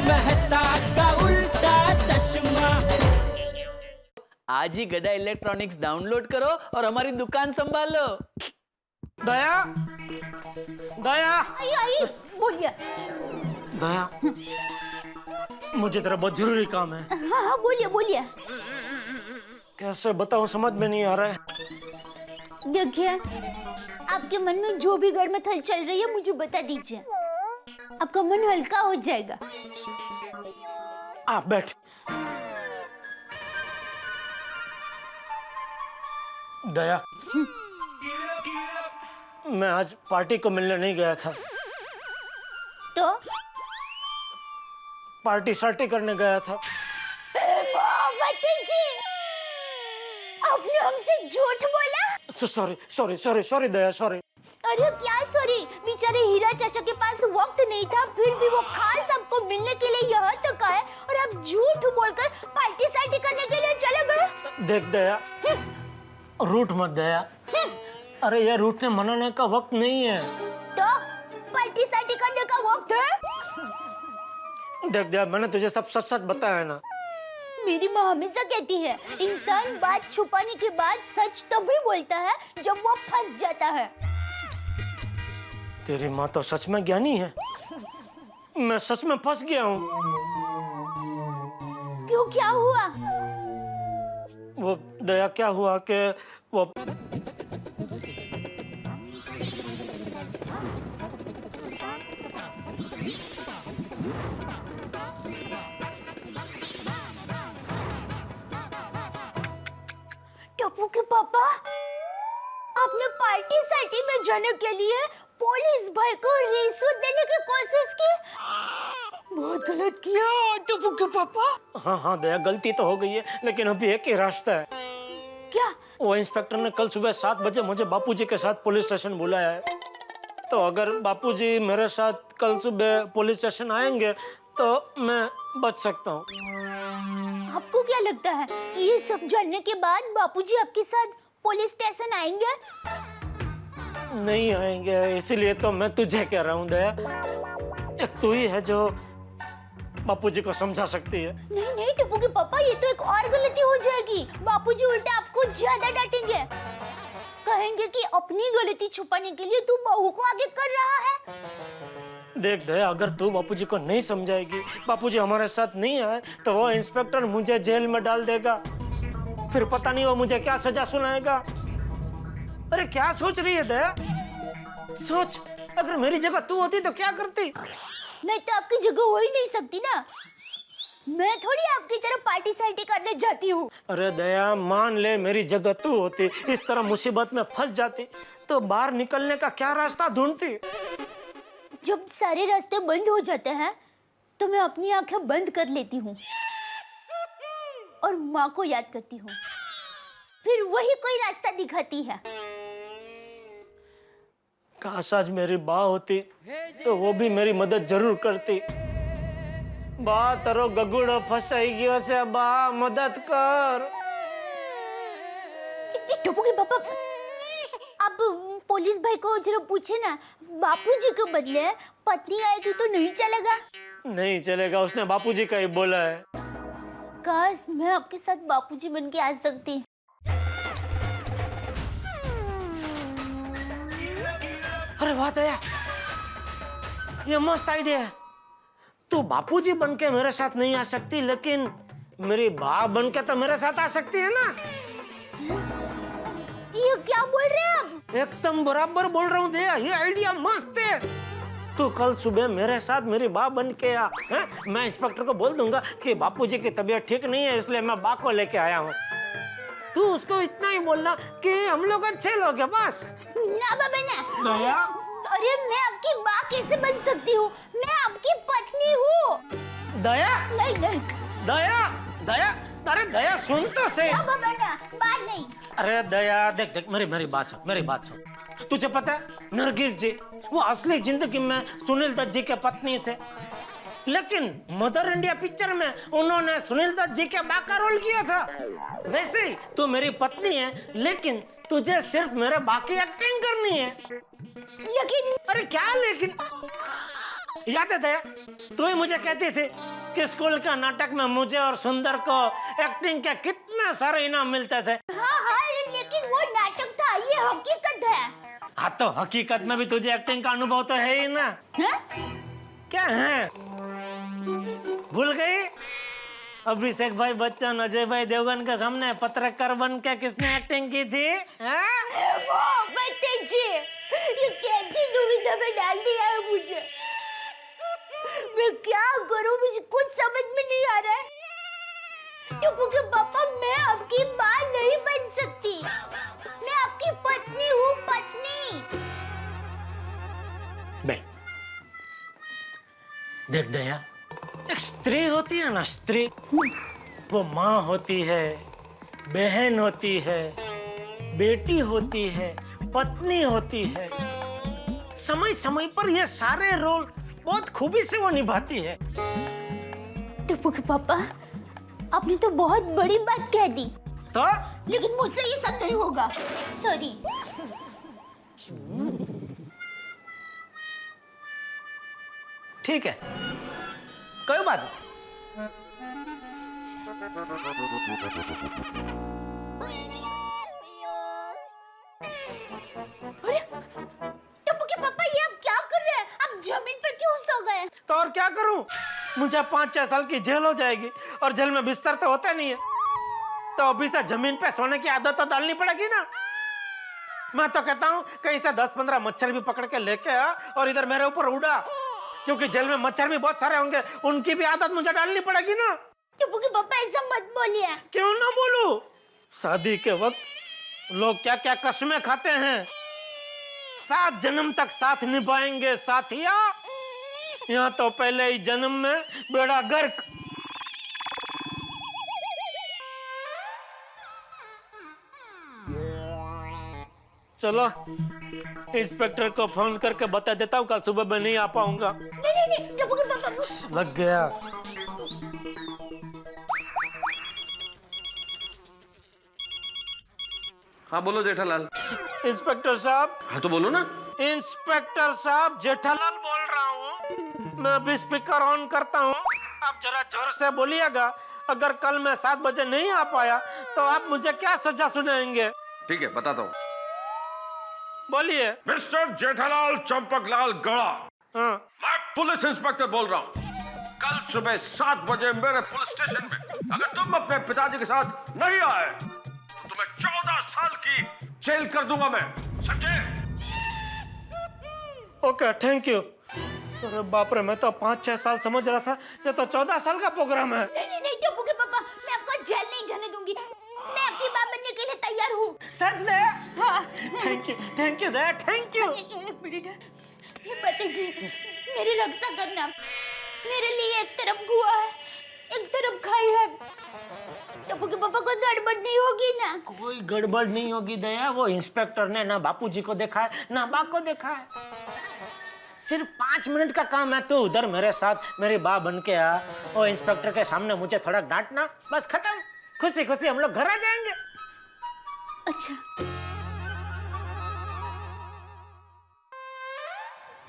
मेहता का उल्टा चश्मा। आज ही गड़ा इलेक्ट्रॉनिक्स डाउनलोड करो और हमारी दुकान संभालो। दया, दया, आई बोलिए। दया, मुझे तेरा बहुत जरूरी काम है। हाँ हाँ बोलिए बोलिए। कैसे बताऊं, समझ में नहीं आ रहा है। देखिए, आपके मन में जो भी गड़मथल चल रही है मुझे बता दीजिए, आपका मन हल्का हो जाएगा। आप बैठ। दया, मैं आज पार्टी को मिलने नहीं गया था, तो पार्टी शार्टी करने गया था। जी, आपने हमसे झूठ बोला। सॉरी सॉरी सॉरी सॉरी दया, सॉरी। अरे क्या सॉरी, बेचारे हीरा चाचा के पास वक्त नहीं था, फिर भी वो खास आपको मिलने के लिए यहाँ तक आए और आप झूठ बोलकर पार्टी सार्टी करने के लिए चले गए। देख दया, रूठ मत दया। अरे ये रूठने मनाने का वक्त नहीं है। तो पार्टी सार्टी करने का वक्त है। देख दया, मैंने तुझे सब सच सच बताया है ना। मेरी माँ हमेशा कहती है, इंसान बात छुपाने के बाद सच तभी बोलता है जब वो फंस जाता है। तेरी माँ तो सच में ज्ञानी है, मैं सच में फंस गया हूँ। क्यों, क्या हुआ? वो दया, क्या हुआ कि वो टप्पू के पापा, आपने पार्टी सार्टी में जाने के लिए पुलिस भाई को रिश्वत देने की कोशिश की। बहुत गलत किया टप्पू के पापा। हाँ हाँ दया, गलती तो हो गई है, लेकिन अभी एक ही रास्ता है। क्या? वो इंस्पेक्टर ने कल सुबह 7 बजे मुझे बापूजी के साथ पुलिस स्टेशन बुलाया है। तो अगर बापूजी मेरे साथ कल सुबह पुलिस स्टेशन आएंगे तो मैं बच सकता हूँ। आपको क्या लगता है, ये सब जानने के बाद बापूजी आपके साथ पुलिस स्टेशन आएंगे? नहीं आएंगे, इसीलिए तो मैं तुझे कह रहा हूँ दया। एक तू ही है जो बापूजी को समझा सकती है। नहीं नहीं टप्पू के पापा, ये तो एक और गलती हो जाएगी। बापूजी उल्टा आपको ज्यादा डांटेंगे, कहेंगे कि अपनी गलती छुपाने के लिए तू बहू को आगे कर रहा है। देख दया, अगर तू बापूजी को नहीं समझाएगी, बापूजी हमारे साथ नहीं आए, तो वो इंस्पेक्टर मुझे जेल में डाल देगा। फिर पता नहीं वो मुझे क्या सजा सुनाएगा। अरे क्या सोच रही है दया? सोच, अगर मेरी जगह तू होती तो क्या करती? मैं तो आपकी जगह हो ही नहीं सकती ना, मैं थोड़ी आपकी तरह पार्टी सार्टी करने जाती हूँ। अरे दया, मान ले मेरी जगह तू होती, इस तरह मुसीबत में फंस जाती, तो बाहर निकलने का क्या रास्ता ढूंढती? जब सारे रास्ते बंद हो जाते हैं तो मैं अपनी आंखें बंद कर लेती हूँ और माँ को याद करती हूँ, फिर वही कोई रास्ता दिखाती है। काश आज मेरी बा होती तो वो भी मेरी मदद जरूर करती। बा तरो गगुड़ो फसाई गयो से, बा मदद कर। टप्पू के पापा, अब पुलिस भाई को जरा पूछे ना, बापूजी के बदले पत्नी आएगी तो नहीं चलेगा? नहीं चलेगा, उसने बापूजी का ही बोला है। काश मैं आपके साथ बापूजी बन के आ सकती। अरे वाह दया, ये मस्त आइडिया है। तू बापूजी बन के मेरे साथ नहीं आ सकती, लेकिन मेरी बा बन के तो मेरे साथ आ सकती है ना। ये क्या बोल रहे हैं आप? एकदम बराबर बोल रहा हूँ दया, ये आइडिया मस्त है। तू कल सुबह मेरे साथ मेरी बा बन के आ, है? मैं इंस्पेक्टर को बोल दूंगा कि बापूजी की तबीयत ठीक नहीं है, इसलिए मैं बा को लेके आया हूँ। तू उसको इतना ही बोलना कि हम लोग अच्छे लोग हैं, बस। ना बाबा ना। दया, अरे मैं आपकी माँ कैसे बन सकती हूँ, मैं आपकी पत्नी हूँ। दया, नहीं नहीं। दया, दया, अरे दया सुन तो सही। ना बाबा ना, बात नहीं। अरे दया, देख देख, मेरी बात सुन, मेरी बात सुन। तुझे पता है नरगिस जी वो असली जिंदगी में सुनील दत्त जी के पत्नी थे, लेकिन मदर इंडिया पिक्चर में उन्होंने सुनील दत्त जी के बा का रोल किया था। वैसे ही तू मेरी पत्नी है, लेकिन तुझे सिर्फ मेरे बा की एक्टिंग करनी है। लेकिन अरे क्या लेकिन? याद है दया, तू ही मुझे कहती थी उसके स्कूल का नाटक में मुझे और सुंदर को एक्टिंग के कितना सारे इनाम मिलते थे। हाँ हाँ, लेकिन वो नाटक था, ये हकीकत है। हाँ तो हकीकत में भी तुझे एक्टिंग का अनुभव तो है ही ना। हैं? क्या है? भूल गई? अभिषेक भाई बच्चन, अजय भाई देवगन के सामने पत्रकार बन के किसने एक्टिंग की थी? वो बताइए, ये कैसी दुविधा में डाल दिया है मुझे। मैं क्या करूं, मुझे कुछ समझ में नहीं आ रहा है। क्योंकि पापा, मैं आपकी माँ नहीं बन सकती। मैं आपकी पत्नी हूँ, पत्नी। देख दया, एक स्त्री होती है ना, स्त्री, वो माँ होती है, बहन होती है, बेटी होती है, पत्नी होती है। समय समय पर ये सारे रोल बहुत खूबी से वो निभाती है। टप्पू के पापा, आपने तो बहुत बड़ी बात कह दी। तो लेकिन मुझसे ये सब नहीं होगा, सॉरी। ठीक है, कोई बात नहीं। अरे टप्पू के पापा, ये आप क्या कर रहे हैं? आप जमीन पर क्यों सो गए? तो और क्या करूं? मुझे 5-6 साल की जेल हो जाएगी और जेल में बिस्तर तो होता नहीं है, तो अभी से जमीन पे सोने की आदत तो डालनी पड़ेगी ना। मैं तो कहता हूँ कहीं से 10-15 मच्छर भी पकड़ के लेके आ और इधर मेरे ऊपर उड़ा, क्योंकि जेल में मच्छर भी बहुत सारे होंगे, उनकी भी आदत मुझे डालनी पड़ेगी ना। टप्पू के पापा, ऐसा मत बोलिए। क्यों ना बोलूं? शादी के वक्त लोग क्या क्या कस्में खाते हैं, 7 जन्म तक साथ निभाएंगे साथिया। यहाँ तो पहले ही जन्म में बेड़ा गर्क। चलो इंस्पेक्टर को फोन करके बता देता हूँ, कल सुबह मैं नहीं आ पाऊंगा। नहीं, टप्पू के पापा। लग गया। हाँ बोलो जेठालाल। इंस्पेक्टर साहब। हाँ तो बोलो ना। इंस्पेक्टर साहब, जेठालाल बोल रहा हूँ। मैं अभी स्पीकर ऑन करता हूँ, आप जरा जोर से बोलिएगा। अगर कल मैं 7 बजे नहीं आ पाया तो आप मुझे क्या सजा सुनाएंगे? ठीक है, बताता हूँ। बोलिए। मिस्टर जेठालाल चंपकलाल गड़ा, हाँ। मैं पुलिस इंस्पेक्टर बोल रहा हूँ। कल सुबह 7 बजे मेरे पुलिस स्टेशन में अगर तुम अपने पिताजी के साथ नहीं आए तो तुम्हें 14 साल की जेल कर दूंगा मैं, समझे? Okay, thank you. अरे बाप रे, मैं तो 5-6 साल समझ रहा था, ये तो 14 साल का प्रोग्राम है। नहीं, टप्पू के पापा, मैं आपको जेल नहीं जाने दूंगी। मैं आपकी माँ बनने के लिए तैयार हूँ। सच में? हाँ। Thank you Daya, thank you. एक मिनट, ये पति जी, मेरी रक्षा करना। मेरे लिए एक तरफ गुआ है, एक तरफ खाई है। टप्पू के पापा को गड़बड़ नहीं होगी ना? कोई गड़बड़ नहीं होगी दया। वो इंस्पेक्टर ने ना बापूजी को देखा है ना बा को देखा है। सिर्फ 5 मिनट का काम है, तो उधर मेरे साथ मेरी बा बन के आ और इंस्पेक्टर के सामने मुझे थोड़ा डांटना, बस खत्म। खुशी खुशी हम लोग घर आ जाएंगे। अच्छा,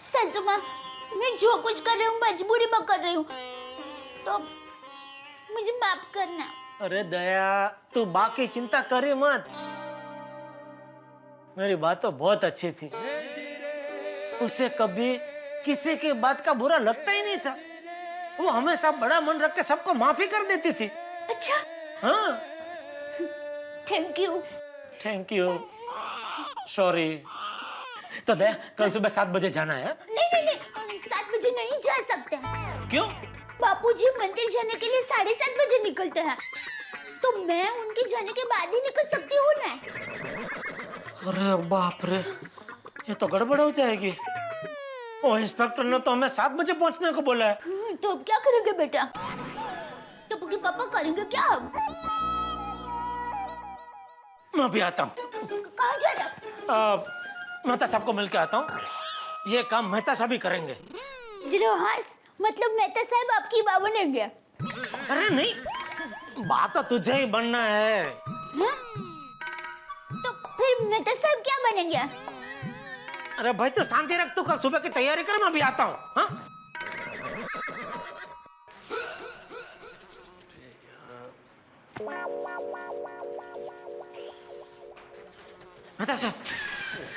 सासू माँ, मैं जो कुछ कर रही हूँ मजबूरी में कर रही हूँ, तो मुझे माफ करना। अरे दया, तू बा की चिंता करे मत। मेरी बात तो बहुत अच्छी थी, उसे कभी किसी की बात का बुरा लगता ही नहीं था। वो हमेशा बड़ा मन रख के सबको माफी कर देती थी। अच्छा, हाँ। Thank you. सॉरी। तो दया, कल सुबह 7 बजे जाना है? नहीं, 7 बजे नहीं जा सकते। क्यों? बापूजी मंदिर जाने के लिए 7:30 बजे निकलते हैं, तो मैं उनके जाने के बाद ही निकल सकती हूँ ना। अरे बाप रे, ये तो गड़बड़ हो जाएगी। ओ, इंस्पेक्टर ने तो हमें 7 बजे पहुंचने को बोला है। तो अब क्या करेंगे बेटा? टप्पू के पापा करेंगे क्या अब? मैं भी आता हूँ। कहाँ जा रहा? मेहता साहब को मिल के आता हूँ। ये काम मेहता साहब ही करेंगे। जिरो हास, मतलब मेहता साहब आपकी माँ बनेंगे? अरे नहीं, बात तो तुझे ही बनना है। हाँ? तो फिर मेहता साहब क्या बनेंगे? अरे भाई तो शांति रख, तू कल सुबह की तैयारी कर, मैं भी आता हूँ। हाँ? मेहता साहब।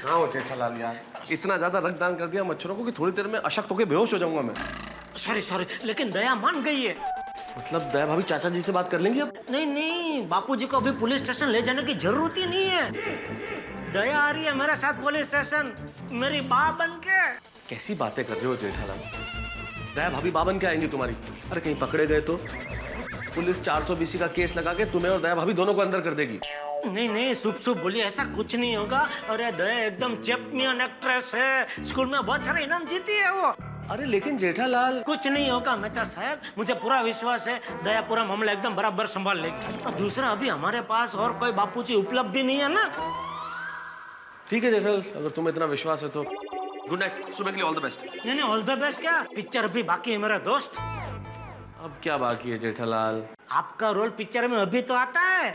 हाँ वो जेठालाल यार, इतना ज्यादा रक्तदान कर दिया मच्छरों को कि थोड़ी देर में अशक्त होकर बेहोश हो जाऊंगा मैं। सॉरी, लेकिन दया मान गई है। मतलब दया भाभी चाचा जी से बात कर लेंगी अब? नहीं, बापूजी को अभी पुलिस स्टेशन ले जाने की जरूरत ही नहीं है। दया आ रही है मेरे साथ पुलिस स्टेशन, मेरी माँ बन के। कैसी बातें कर रहे हो जेठालाल? दया भाभी बाबन क्या आएंगी तुम्हारी? अरे कहीं पकड़े गए तो पुलिस 420 का केस लगा के तुम्हें और दया भाभी दोनों को अंदर कर देगी। नहीं, शुभ बोलिए, ऐसा कुछ नहीं होगा। अरे दया एकदम चैंपियन एक्ट्रेस है, स्कूल में बहुत सारे इनाम जीती है वो। अरे लेकिन जेठालाल। कुछ नहीं होगा मेहता साहब, मुझे पूरा विश्वास है। दया पूरा मामला एकदम बराबर संभाल लेगी। और दूसरा, अभी हमारे पास और कोई बापूजी उपलब्ध भी नहीं है ना। ठीक है जेठालाल, अगर तुम्हें इतना विश्वास है तो गुड नाइट, सुबह के लिए ऑल द बेस्ट। नहीं, ऑल द बेस्ट क्या, पिक्चर अभी बाकी है मेरा दोस्त। अब क्या बाकी है जेठालाल? आपका रोल पिक्चर में अभी तो आता है।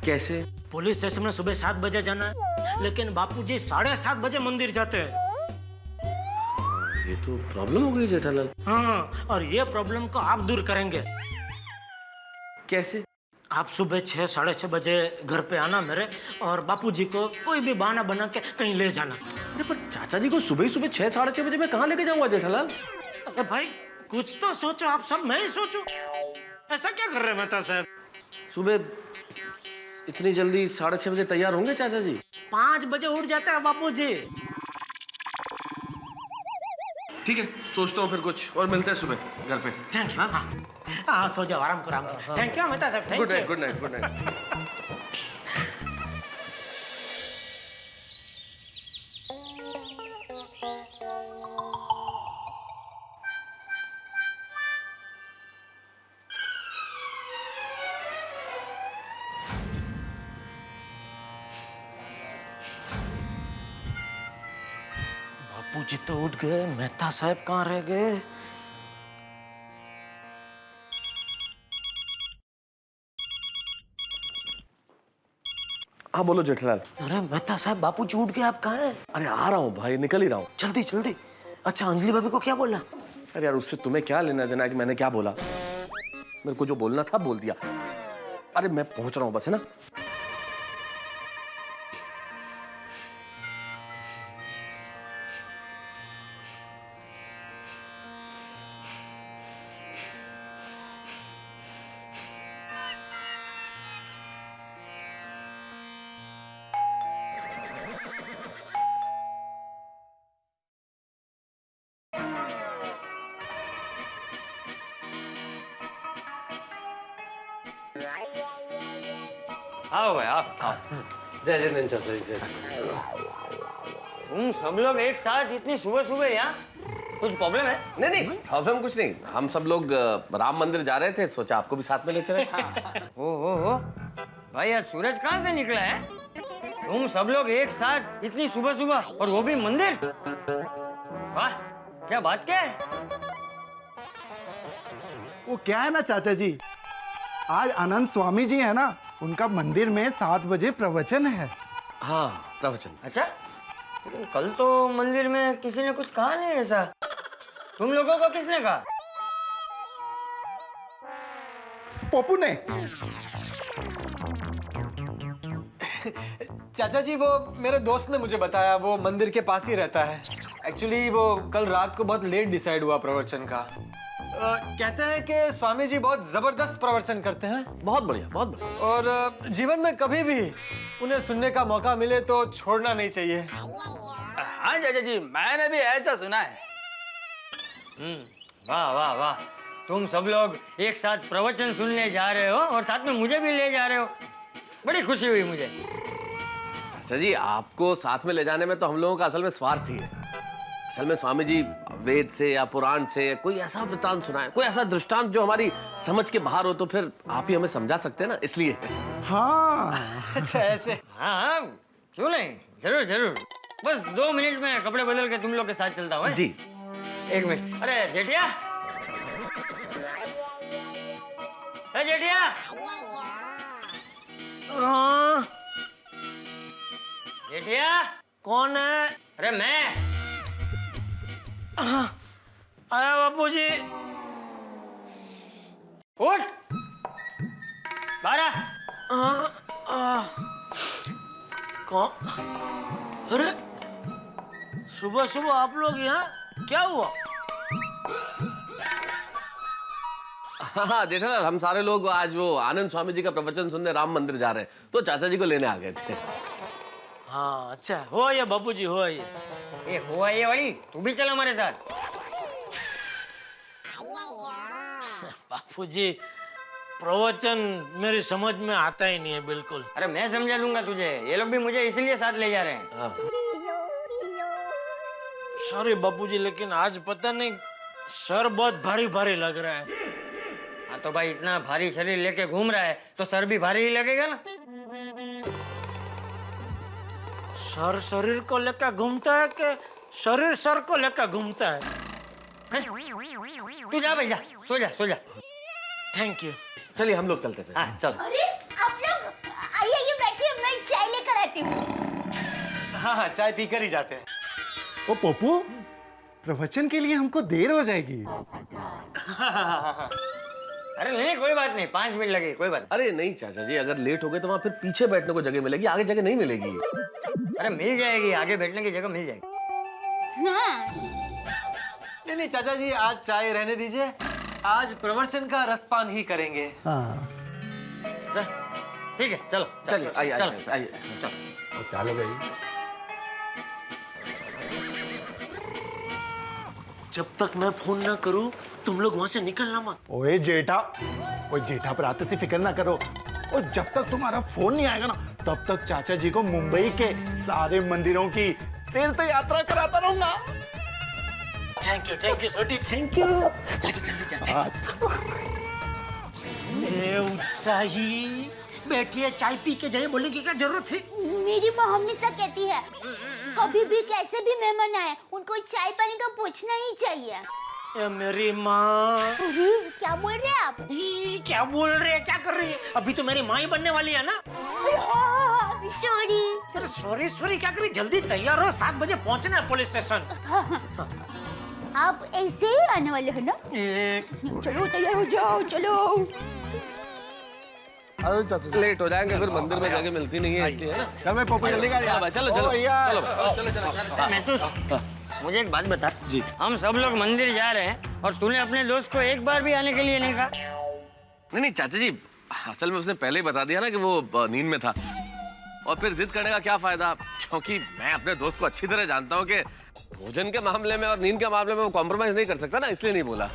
कैसे? पुलिस स्टेशन में सुबह 7 बजे जाना है, लेकिन बापूजी 7:30 बजे मंदिर जाते हैं। ये तो प्रॉब्लम हो गई जेठालाल। हाँ, और ये प्रॉब्लम को आप दूर करेंगे। कैसे? आप सुबह 6, 6:30 बजे घर पे आना मेरे, और बापूजी को कोई भी बहाना बना के कहीं ले जाना। अरे पर चाचा जी को सुबह ही सुबह 6, 6:30 बजे मैं कहाँ लेके जाऊंगा जेठालाल? अरे भाई कुछ तो सोचो, आप सब मैं ही सोचूं। ऐसा क्या कर रहे हैं मेहता साहब? सुबह इतनी जल्दी 6:30 बजे तैयार होंगे चाचा जी? 5 बजे उठ जाते हैं बापूजी। ठीक है, सोचता हूँ फिर कुछ और मिलते हैं सुबह घर पे। Thank you. हाँ, सो जाओ, आराम करो। थैंक यू मेहता साहब, thank you. Good night, good night. Bapuji तो उठ गए, मेहता साहब कहाँ रह गए? हाँ बोलो जेठालाल। अरे मेहता साहब, बापूजी उठ गए, आप कहाँ हैं? अरे आ रहा हूँ भाई, निकल ही रहा हूँ। जल्दी। अच्छा, अंजलि भाभी को क्या बोला? अरे यार उससे तुम्हें क्या लेना देना है कि मैंने क्या बोला? मेरे को जो बोलना था बोल दिया। अरे मैं पहुंच रहा हूँ बस, है ना? आओ भाई, आप आओ। जय जय चाचा जी। तुम सब लोग एक साथ इतनी सुबह सुबह यहाँ? कुछ प्रॉब्लम है? नहीं प्रॉब्लम कुछ नहीं। हम सब लोग राम मंदिर जा रहे थे, सोचा आपको भी साथ में ले चले। ओ भाई, आज सूरज कहाँ से निकला है? तुम सब लोग एक साथ इतनी सुबह सुबह, और वो भी मंदिर? वाह, क्या बात क्या है? वो क्या है ना चाचा जी, आज आनंद स्वामी जी है ना, उनका मंदिर में 7 बजे प्रवचन है। हाँ प्रवचन। अच्छा, लेकिन कल तो मंदिर में किसी ने कुछ कहा नहीं ऐसा। तुम लोगों को किसने कहा? पप्पू ने। चाचा जी, वो मेरे दोस्त ने मुझे बताया, वो मंदिर के पास ही रहता है। एक्चुअली वो कल रात को बहुत लेट डिसाइड हुआ प्रवचन का। कहते हैं कि स्वामी जी बहुत जबरदस्त प्रवचन करते हैं। बहुत बढ़िया, बहुत बढ़िया। और जीवन में कभी भी उन्हें सुनने का मौका मिले तो छोड़ना नहीं चाहिए। हाँ चाचा जी, मैंने भी ऐसा सुना है। वाह वाह वाह, तुम सब लोग एक साथ प्रवचन सुनने जा रहे हो और साथ में मुझे भी ले जा रहे हो, बड़ी खुशी हुई मुझे। चाचा जी, आपको साथ में ले जाने में तो हम लोगों का असल में स्वार्थ ही है। असल में स्वामी जी वेद से या पुराण से कोई ऐसा वृत्तांत सुनाए, कोई ऐसा दृष्टांत जो हमारी समझ के बाहर हो, तो फिर आप ही हमें समझा सकते हैं ना, इसलिए। हाँ। अच्छा ऐसे? हाँ, क्यों नहीं, जरूर जरूर। बस 2 मिनट में कपड़े बदल के तुम लोग के साथ चलता हूँ। जी 1 मिनट। अरे जेठिया, अरे जेठिया। जेठिया। कौन है? अरे मैं। आया बापूजी। उठ। 12। कौन? अरे सुबह सुबह आप लोग यहाँ, क्या हुआ? हाँ जेठालाल, हम सारे लोग आज वो आनंद स्वामी जी का प्रवचन सुनने राम मंदिर जा रहे हैं, तो चाचा जी को लेने आ गए थे। हाँ अच्छा, हो ये बापू जी, हो ये। ये हुआ ये वाली, तू भी चल हमारे साथ। बापू जी, प्रवचन मेरी समझ में आता ही नहीं है बिल्कुल। अरे मैं समझा दूंगा तुझे, ये लोग भी मुझे इसलिए साथ ले जा रहे हैं। हाँ। सॉरी बापू जी, लेकिन आज पता नहीं सर बहुत भारी भारी लग रहा है। हाँ तो भाई इतना भारी शरीर लेके घूम रहा है तो सर भी भारी ही लगेगा ना। सर शरीर को लेकर घूमता है कि शरीर सर को लेकर घूमता है? तू जा भाई, जा सो जा, सो जा। Thank you. चलिए हम लोग चलते थे। हाँ चल। अरे आप लोग आइए, ये बैठिए, मैं चाय लेकर आती हूँ। हाँ हाँ, चाय पीकर ही जाते हैं। ओ पप्पू, प्रवचन के लिए हमको देर हो जाएगी। अरे नहीं कोई बात नहीं, 5 मिनट लगे, कोई बात। अरे नहीं चाचा जी, अगर लेट हो गए तो वहाँ फिर पीछे बैठने को जगह मिलेगी, आगे जगह नहीं मिलेगी। अरे मिल जाएगी, आगे बैठने की जगह मिल जाएगी। हाँ। नहीं चाचा जी, आज चाय रहने दीजिए, आज प्रवचन का रसपान ही करेंगे। हाँ चल, ठीक है, चलो चलिए आइए चलो, आइए आइए। चलो। चलो भाई। जब तक मैं फोन ना करूं तुम लोग वहां से निकलना मत। ओए जेठा, ओए जेठा पर आते से फिक्र ना करो। और जब तक तुम्हारा फोन नहीं आएगा ना, तब तक चाचा जी को मुंबई के सारे मंदिरों की तीर्थ यात्रा कराता रहूंगा। Thank you Sodhi, thank you. ए उत्साही, बैठिए, चाय पी के जाइए, बोलने की क्या जरूरत है? मेरी माँ हमेशा कहती है, कभी भी कैसे भी मेहमान आए उनको चाय पानी का पूछना ही चाहिए। ए मेरी माँ। क्या बोल रहे हैं आप? क्या बोल रहे हैं, क्या कर रही है? अभी तो मेरी माँ ही बनने वाली है ना। सॉरी। अरे सॉरी सॉरी क्या करी, जल्दी तैयार हो, 7 बजे पहुंचना है पुलिस स्टेशन। आप ऐसे ही आने वाले हो ना? चलो तैयार हो जाओ, चलो। अरे चाचा लेट हो जाएंगे फिर मंदिर में जगह मिलती नहीं है, इसलिए है ना। चल मैं पप्पू जल्दी कर। चलो चलो चलो चलो। मैं तो मुझे एक बात बता जी, हम सब लोग मंदिर जा रहे हैं और तूने अपने दोस्त को एक बार भी आने के लिए नहीं कहा? नहीं चाचा जी, असल में उसने पहले ही बता दिया ना कि वो नींद में था, और फिर जिद करने का क्या फायदा, क्योंकि मैं अपने दोस्त को अच्छी तरह जानता हूँ कि भोजन के मामले में और नींद के मामले में वो कॉम्प्रोमाइज नहीं कर सकता ना, इसलिए नहीं बोला।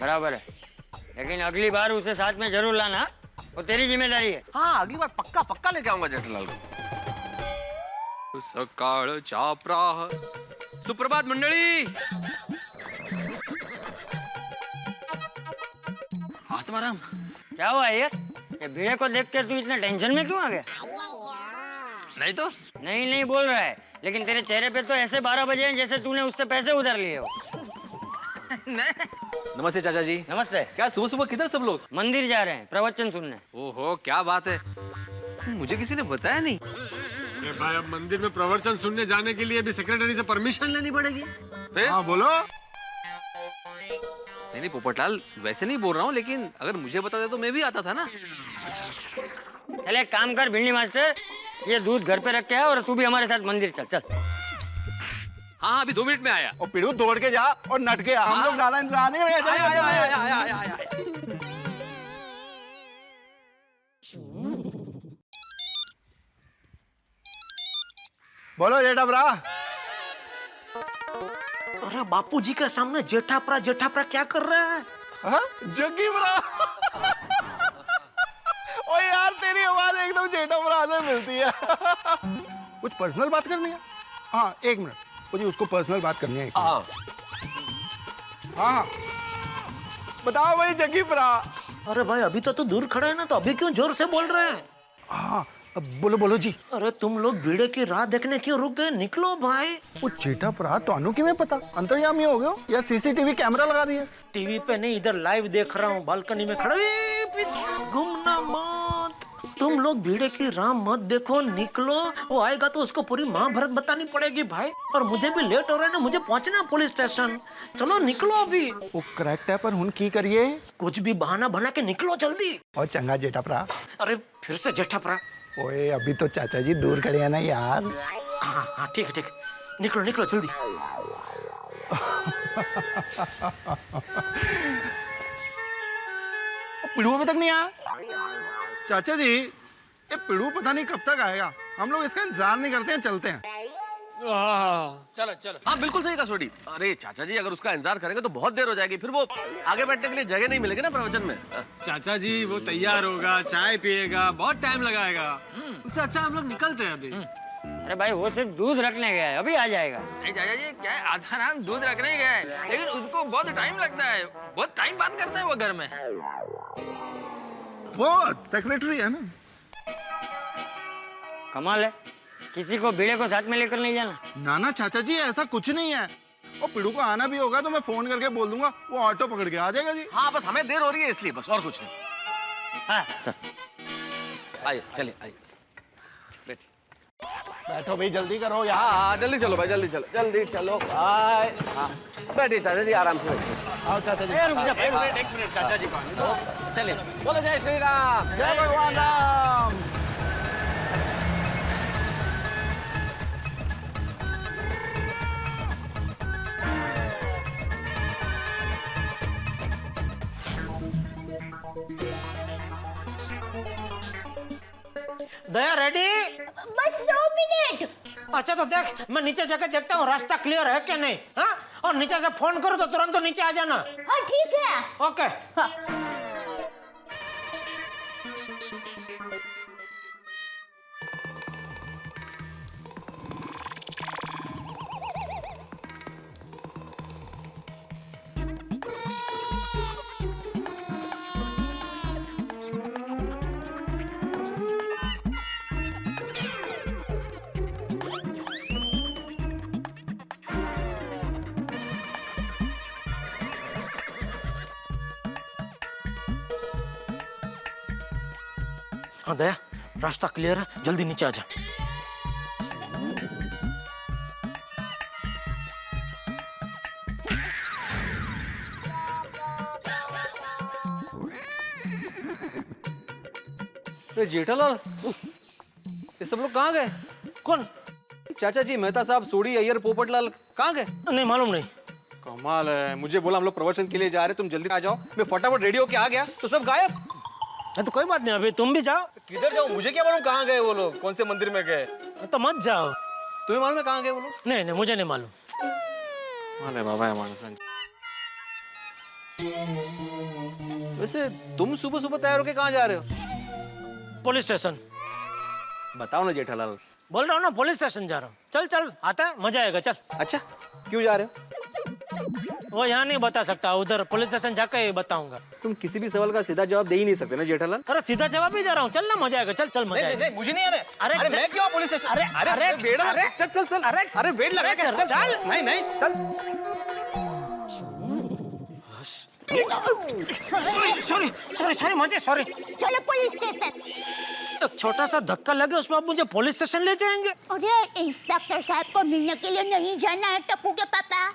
बराबर है, लेकिन अगली बार उसे साथ में जरूर लाना, वो तेरी जिम्मेदारी है। हाँ अगली बार पक्का पक्का लेके आऊंगा जेठालाल को। सकाळ चाप्राह, सुप्रभात मंडळी। आत्माराम, क्या हुआ ये भीड़े को देख कर तू इतना टेंशन में क्यों आ गया? नहीं तो नहीं बोल रहा है, लेकिन तेरे चेहरे पे तो ऐसे 12 बजे हैं जैसे तूने उससे पैसे उधार लिए हो। नमस्ते चाचा जी। नमस्ते। क्या सुबह सुबह किधर सब लोग? मंदिर जा रहे हैं प्रवचन सुनने। ओहो क्या बात है, मुझे किसी ने बताया नहीं। अरे भाई, अब मंदिर में प्रवचन सुनने जाने के लिए भी सेक्रेटरी से परमिशन लेनी पड़ेगी। हाँ बोलो। नहीं पोपटलाल, वैसे नहीं बोल रहा हूँ, लेकिन अगर मुझे बता दे तो मैं भी आता था ना। चल एक काम कर भिंडी मास्टर, ये दूध घर पे रख के आ और तू भी हमारे साथ मंदिर चल। चल हाँ अभी 2 मिनट में आया। और पिड़ू दौड़ के जा और नट के आ। हम लोग ज्यादा इंतजार नहीं करेंगे। आया। बोलो जेठा भरा। अरे बापूजी के सामने जेठापरा क्या कर रहा है? हाँ? जग्गी भरा। ओ यार तेरी आवाज एकदम जेठा भरा से मिलती है। कुछ पर्सनल बात करनी है? हाँ 1 मिनट मुझे उसको पर्सनल बात करनी है। हाँ बताओ भाई जग्गी भरा। अरे भाई अभी तो तू दूर खड़ा है ना, तो अभी क्यों जोर से बोल रहे हैं? हाँ अब बोलो जी। अरे तुम लोग भीड़े की राह देखने क्यों रुक गए? निकलो भाई। वो जेठा भरा तो अनु की में पता अंतर्यामी हो गयो या सीसीटीवी कैमरा लगा दिया? टीवी पे नहीं, इधर लाइव देख रहा हूँ, बालकनी में खड़ा। घूमना मत। तुम लोग भीड़े की राह मत देखो, निकलो। वो आएगा तो उसको पूरी महाभारत बतानी पड़ेगी भाई। और मुझे भी लेट हो रहा है ना, मुझे पहुंचना है पुलिस स्टेशन। चलो निकलो अभी। वो करेक्ट है, पर हुन की करिए? कुछ भी बहाना बना के निकलो जल्दी। और चंगा जेठा भरा। अरे फिर से जेठा भरा। ओए अभी तो चाचा जी दूर खड़े हैं ना यार। हाँ हाँ ठीक है ठीक है, निकलो निकलो जल्दी। पिड़ू अभी तक नहीं आया। चाचा जी ये पिड़ू पता नहीं कब तक आएगा, हम लोग इसका इंतजार नहीं करते हैं, चलते हैं। चलो चलो। हाँ बिल्कुल सही कहा सोडी। अरे चाचा जी अगर उसका इंतजार करेंगे तो बहुत देर हो जाएगी, फिर वो आगे बैठने के लिए जगह नहीं मिलेगी ना प्रवचन में। चाचा जी वो तैयार होगा, चाय पिएगा, बहुत टाइम लगाएगा। उससे अच्छा हम लोग निकलते हैं अभी। अरे भाई वो सिर्फ दूध रखने गया है, अभी आ जाएगा। नहीं चाचा जी, क्या है, आधा राम दूध रखने गया है, लेकिन उसको बहुत टाइम लगता है, बहुत टाइम बात करता है वो घर में। वो सेक्रेटरी है ना। कमाल है, किसी को भीड़े को साथ में लेकर नहीं जाना। ना ना चाचा जी ऐसा कुछ नहीं है। और पिड़ू को आना भी होगा तो मैं फोन करके बोल दूंगा, वो ऑटो पकड़ के आ जाएगा जी। हाँ बस हमें देर हो रही है इसलिए, बस और कुछ नहीं। हाँ आइए चलिए आइए बैठिए। बैठो भाई जल्दी करो यार। हाँ जल्दी चलो भाई, जल्दी चलो जल्दी चलो भाई। हाँ बैठिए चाचा जी, आराम से बैठिए। आओ चाचा जी। एक मिनट चाचा जी को चलिए बोलो जय श्री राम। जय भगवान राम। दया रेडी? बस 2 मिनट। अच्छा तो देख, मैं नीचे जाके देखता हूँ रास्ता क्लियर है क्या नहीं। हाँ, और नीचे से फोन करो तो तुरंत तो नीचे आ जाना। हाँ ठीक है। ओके। हाँ। हाँ दया, रास्ता क्लियर है, जल्दी नीचे आ जा। जेठालाल, ये सब लोग कहाँ गए? कौन? चाचा जी, मेहता साहब, सोडी, अय्यर, पोपटलाल कहाँ गए? नहीं मालूम नहीं। कमाल है, मुझे बोला हम लोग प्रवचन के लिए जा रहे, तुम जल्दी आ जाओ। मैं फटाफट रेडी होके आ गया तो सब गायब। तो कोई बात नहीं, अभी तुम भी जाओ। किधर जाऊं, मुझे क्या मालूम कहाँ गए वो लोग, कौन से मंदिर में गए। तो मत जाओ। तुम्हें मालूम है कहाँ गए वो लोग? नहीं नहीं मुझे नहीं मालूम। अरे बाबा हमारे संग। वैसे तुम सुबह सुबह तैयार होके कहाँ जा रहे हो? Police station. बताओ ना जेठालाल। बोल रहा हूँ ना, पुलिस स्टेशन जा रहा हूँ। चल चल, आता है, मजा आएगा, चल। अच्छा क्यों जा रहे हो? वो यहाँ नहीं बता सकता, उधर पुलिस स्टेशन जाकर ही बताऊंगा। तुम किसी भी सवाल का सीधा जवाब दे ही नहीं सकते ना जेठालाल। अरे सीधा जवाब ही जा रहा हूँ, चल ना, मजा आएगा, चल चल मजा आएगा। मुझे नहीं आना। अरे मैं क्यों पुलिस स्टेशन? अरे वेट चल चल चल। अरे वेट लगा के चल। नहीं नहीं चल। सॉरी सॉरी सॉरी मुझे सॉरी। चलो पुलिस स्टेशन। एक छोटा सा धक्का लगे उसमें आप मुझे पुलिस स्टेशन ले जाएंगे? अरे इंस्पेक्टर साहब को मिलने के लिए नहीं जाना है टप्पू के पापा।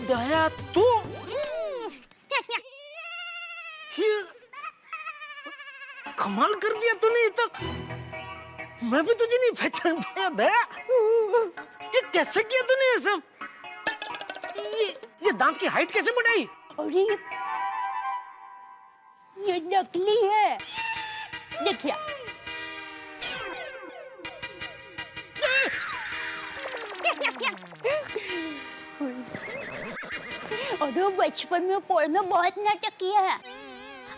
दया तू? कमाल कर दिया तूने ये तक। मैं भी तुझे नहीं पहचान पाया दया। ये कैसे किया तूने ये सब? ये दांत की हाइट कैसे बढ़ाई? अरे ये नकली है, देखिए। अरे बचपन में पोल में बहुत नाटक किया है।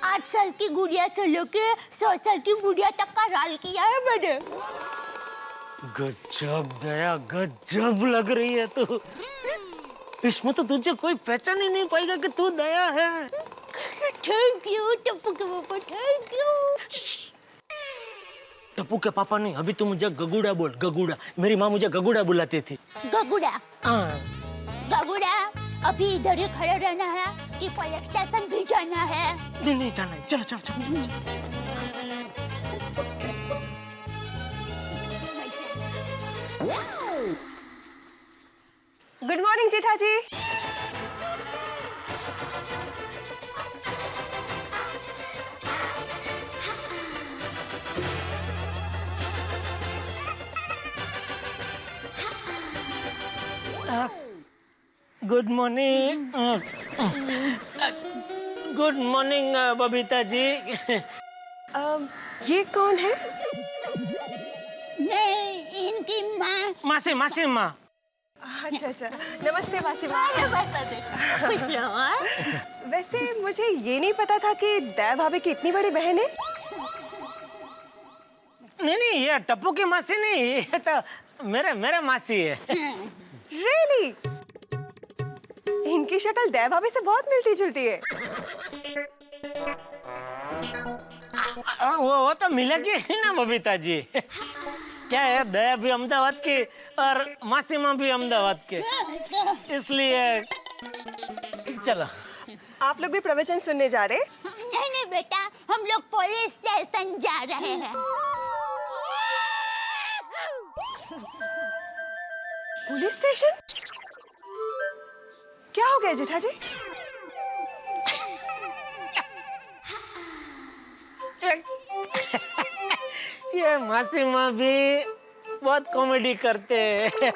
8 साल की गुड़िया से लेके 100 साल की गुड़िया तक का राल किया है मैंने। गजब दया, गजब लग रही है तू। इसमें तो तुझे कोई पहचान ही नहीं पाएगा कि तू दया है। थैंक यू टप्पू के पापा, थैंक यू। टप्पू के पापा नहीं, अभी तू मुझे गगुड़ा बोल, गगुड़ा। मेरी माँ मुझे गगुड़ा बुलाती थी। गगुड़ा, हाँ। गगुड़ा, अभी इधर ही खड़े रहना है कि पुलिस स्टेशन भी जाना है? नहीं नहीं जाना है, चलो चलो चलो, चलो। Good morning Jetha ji. Good morning. Good morning Babita ji. ये कौन है? मैं इनकी माँ। मासी, मासी माँ। अच्छा अच्छा, नमस्ते मासी माँ। खुश रहो। वैसे मुझे ये नहीं पता था कि दया भाभी की इतनी बड़ी बहन है। नहीं नहीं, ये टप्पू की मासी नहीं, ये तो मेरे मासी है। रियली? इनकी शक्ल दया भाभी से बहुत मिलती जुलती है। वो तो मिलेगी ही ना बबीता जी। क्या है, दया भी अहमदाबाद की और मासी माँ भी अहमदाबाद के, इसलिए चलो। आप लोग भी प्रवचन सुनने जा रहे? नहीं नहीं बेटा, हम लोग पुलिस स्टेशन जा रहे हैं। Police station? क्या हो गया जेठा जी? ये मासी माँ भी बहुत कॉमेडी करते हैं।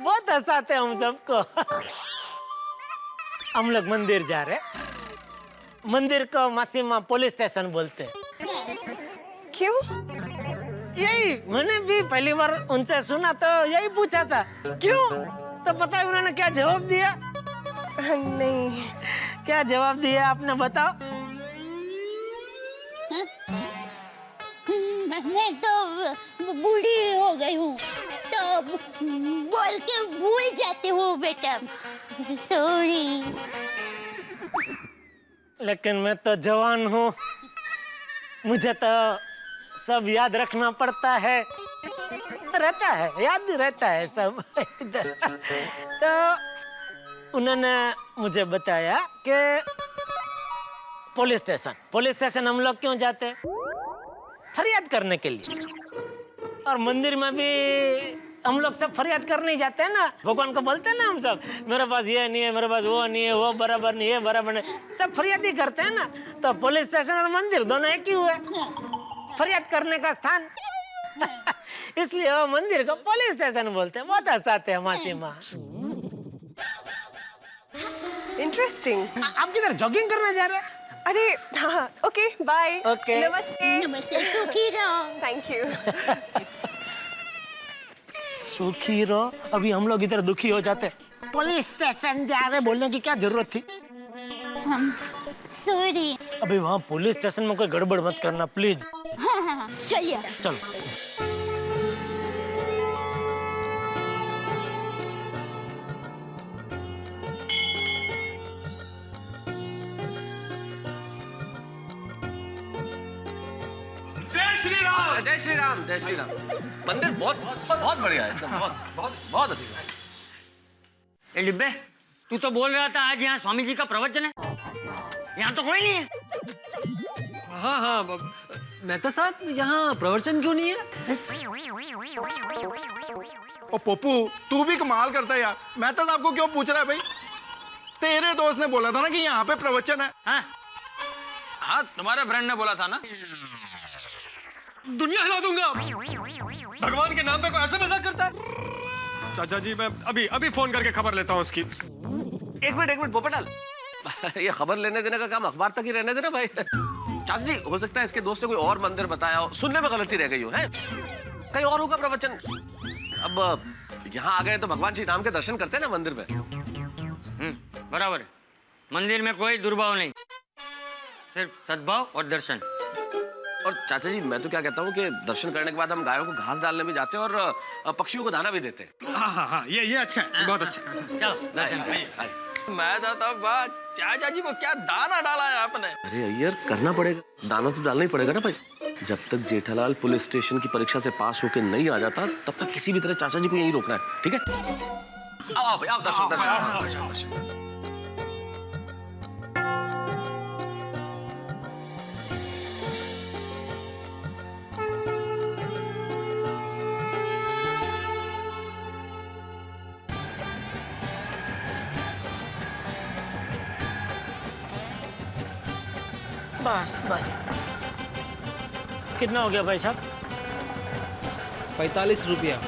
बहुत हंसाते हम सबको। हम लोग मंदिर जा रहे, मंदिर को मासी माँ पुलिस स्टेशन बोलते हैं। क्यों? यही मैंने भी पहली बार उनसे सुना तो यही पूछा था क्यों, तो पता है उन्होंने क्या जवाब दिया? नहीं। क्या जवाब दिया आपने बताओ? मैं तो बूढ़ी हो गई हूँ तो बोल के भूल जाती हूँ बेटा, सॉरी। लेकिन मैं तो जवान हूँ, मुझे तो सब याद रखना पड़ता है, रहता है, याद रहता है सब। तो उन्होंने मुझे बताया कि पुलिस स्टेशन हम लोग क्यों जाते हैं? फरियाद करने के लिए। और मंदिर में भी हम लोग सब फरियाद करने जाते हैं ना, भगवान को बोलते हैं ना हम सब, मेरे पास ये नहीं है, मेरे पास वो नहीं है, वो बराबर नहीं है, बराबर नहीं, सब फरियाद ही करते हैं ना। तो पुलिस स्टेशन और मंदिर दोनों एक ही हुए, फरियाद करने का स्थान। इसलिए वो मंदिर को पुलिस स्टेशन बोलते हैं। बहुत हंसाते हैं मासी माँ। इंटरेस्टिंग। आप किधर जॉगिंग करने जा रहे हैं? अरे हाँ, ओके बाय। ओके। नमस्ते। नमस्ते, सुखी रहो। Thank you. सुखी रहो, अभी हम लोग इधर दुखी हो जाते। पुलिस स्टेशन जा रहे बोलने की क्या जरूरत थी? सॉरी। अभी वहाँ पुलिस स्टेशन में कोई गड़बड़ मत करना प्लीज। हाँ, चलिए। चलो। जय श्री राम, जय श्री राम, जय श्री राम। मंदिर बहुत बहुत बढ़िया है, एकदम बहुत बहुत बहुत अच्छा है। ए डिब्बे, तू तो बोल रहा था आज यहाँ स्वामी जी का प्रवचन है, यहाँ तो कोई नहीं है। हाँ हाँ, मेहता साहब यहाँ प्रवचन क्यों नहीं है? ओ पप्पू, तू भी कमाल करता है यार। मेहता साहब को क्यों पूछ रहा है भाई? तेरे दोस्त ने बोला था ना कि यहाँ पे प्रवचन है। हाँ हाँ, तुम्हारे फ्रेंड ने बोला था ना। दुनिया हिला दूंगा। भगवान के नाम पे कोई ऐसे मजाक करता है? चाचा जी, मैं अभी फोन करके खबर लेता हूँ उसकी। एक मिनट पोपटलाल, ये खबर लेने देने का काम अखबार तक ही रहने देना भाई। चाचा जी, हो सकता है इसके दोस्त ने कोई और मंदिर बताया हो, सुनने में गलती रह गई हो, है कहीं और होगा प्रवचन। अब यहाँ आ गए तो भगवान श्री राम के दर्शन करते हैं ना मंदिर में। बराबर है, मंदिर में कोई दुर्भाव नहीं, सिर्फ सद्भाव और दर्शन। और चाचा जी मैं तो क्या कहता हूँ कि दर्शन करने के बाद हम गायों को घास डालने भी जाते हैं और पक्षियों को दाना भी देते हैं। हाँ, ये अच्छा है, बहुत अच्छा है। चलो दर्शन करिए। मैं तो तब बात चाचा जी को क्या दाना डाला है आपने। अरे अय्यर करना पड़ेगा, दाना तो डालना ही पड़ेगा ना भाई। जब तक जेठालाल पुलिस स्टेशन की परीक्षा से पास होके नहीं आ जाता तब तक किसी भी तरह चाचा जी को यहीं रोकना है, ठीक है? आओ भाई आओ, दर्शन दर्शन। बस बस कितना हो गया भाई साहब? 45 रुपया।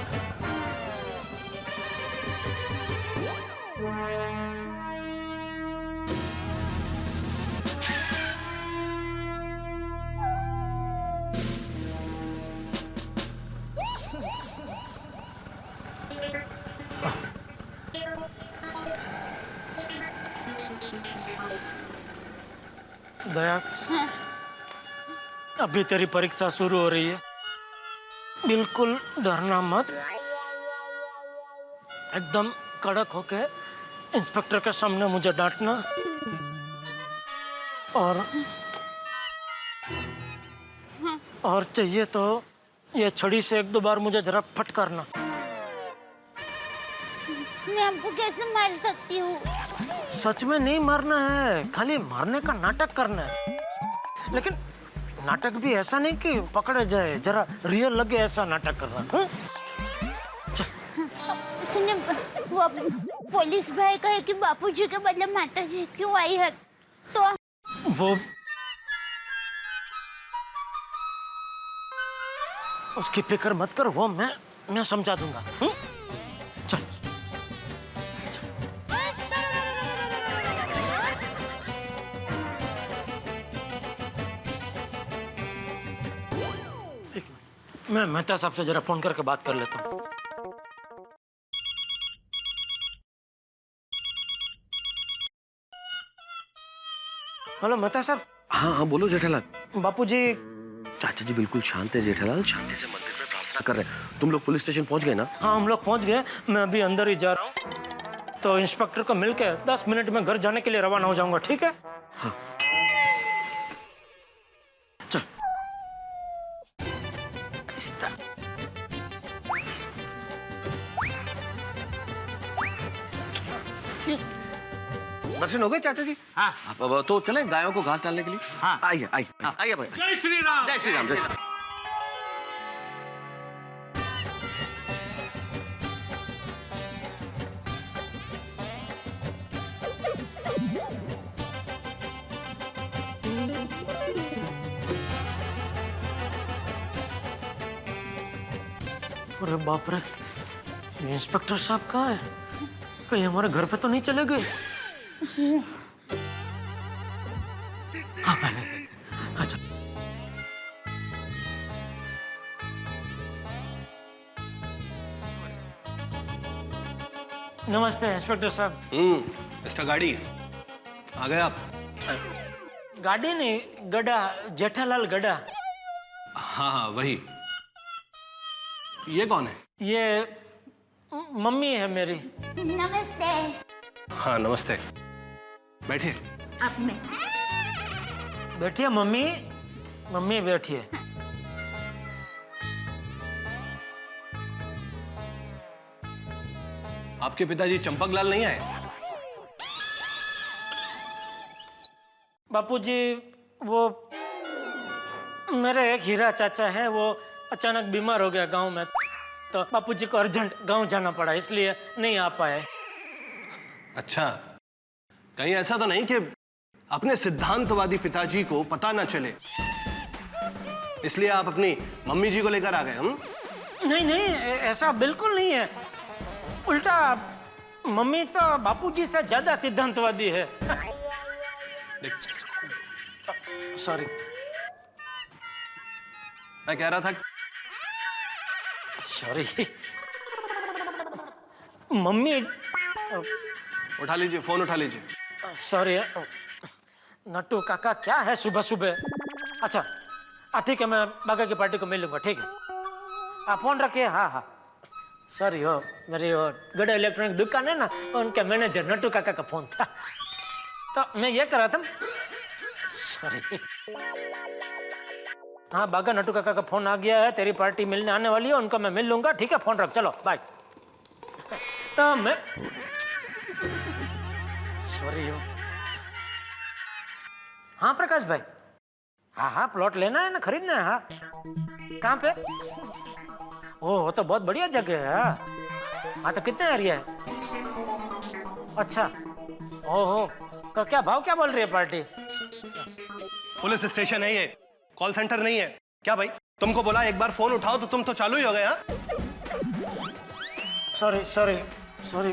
दया, अभी तेरी परीक्षा शुरू हो रही है, बिल्कुल डरना मत, एकदम कड़क होके इंस्पेक्टर के सामने मुझे डांटना और चाहिए तो ये छड़ी से 1-2 बार मुझे जरा फटकारना। मैं आपको कैसे मार सकती हूँ? सच में नहीं मारना है, खाली मारने का नाटक करना है, लेकिन नाटक भी ऐसा नहीं कि पकड़े जाए, जरा रियल लगे ऐसा नाटक करना। सुनिए, वो पुलिस भाई कहे कि बापूजी के बदले माताजी क्यों आई है, तो वो उसकी फिक्र मत कर, वो मैं समझा दूंगा। चल मैं मेहता साहब से जरा फोन करके बात कर लेता हूँ। हेलो मेहता साहब। हाँ हाँ बोलो जेठालाल। बापूजी। चाचा जी बिल्कुल शांत है जेठालाल, शांति से मंदिर में प्रार्थना कर रहे हैं। तुम लोग पुलिस स्टेशन पहुंच गए ना? हाँ हम लोग पहुंच गए, मैं अभी अंदर ही जा रहा हूँ, तो इंस्पेक्टर को मिलके 10 मिनट में घर जाने के लिए रवाना हो जाऊंगा, ठीक है? हाँ। चल। दर्शन हो गए चाचा जी? हाँ। अब तो चले गायों को घास डालने के लिए। हाँ। आइए आइए आइए भाई। जय श्री राम। जय श्री राम। जय श्री राम। अरे बाप रे, ये इंस्पेक्टर साहब कहाँ है? कहीं हमारे घर पे तो नहीं चले गए? अच्छा। नमस्ते इंस्पेक्टर साहब। मिस्टर गाड़ी, आ गए आप? गाड़ी नहीं, गड्ढा, जेठालाल गड्ढा। हाँ हाँ वही। ये कौन है? ये मम्मी है मेरी। नमस्ते। हाँ नमस्ते, बैठिए। आप में बैठिए मम्मी, मम्मी बैठिए। आपके पिताजी चंपक लाल नहीं आए? बापूजी, वो मेरे एक हीरा चाचा है, वो अचानक बीमार हो गया गांव में, तो बापूजी को अर्जेंट गांव जाना पड़ा, इसलिए नहीं आ पाए। अच्छा, कहीं ऐसा तो नहीं कि अपने सिद्धांतवादी पिताजी को पता ना चले, इसलिए आप अपनी मम्मी जी को लेकर आ गए? हम नहीं नहीं, ऐसा बिल्कुल नहीं है, उल्टा मम्मी तो बापूजी से ज्यादा सिद्धांतवादी है। सॉरी, मैं कह रहा था। Sorry mummy. उठा लीजिए, फोन उठा लीजिए। सॉरी नट्टू काका, क्या है सुबह सुबह? अच्छा ठीक है, मैं बागा की पार्टी को मिल लूंगा, ठीक है। आप फोन रखिए। हाँ हाँ, सॉरी हो, मेरी वो गड़ा इलेक्ट्रॉनिक दुकान है ना, उनके मैनेजर नट्टू काका का फोन था, तो मैं ये कर रहा था। सॉरी। हाँ बागा, नट्टू काका का फोन आ गया है, तेरी पार्टी मिलने आने वाली है, उनको मैं मिल लूंगा, ठीक है। फोन रख, चलो बाय। तो मैं सॉरी हो। हाँ प्रकाश भाई, हाँ हाँ प्लॉट लेना है ना, खरीदना है। हाँ कहाँ पे? ओह वो तो बहुत बढ़िया जगह है। हाँ तो कितने एरिया है? अच्छा, ओहो, तो क्या भाव क्या बोल रही है पार्टी? पुलिस स्टेशन है ये, कॉल सेंटर नहीं है। क्या भाई, तुमको बोला एक बार फोन उठाओ तो तुम तो चालू ही हो गए। हाँ सॉरी सॉरी सॉरी।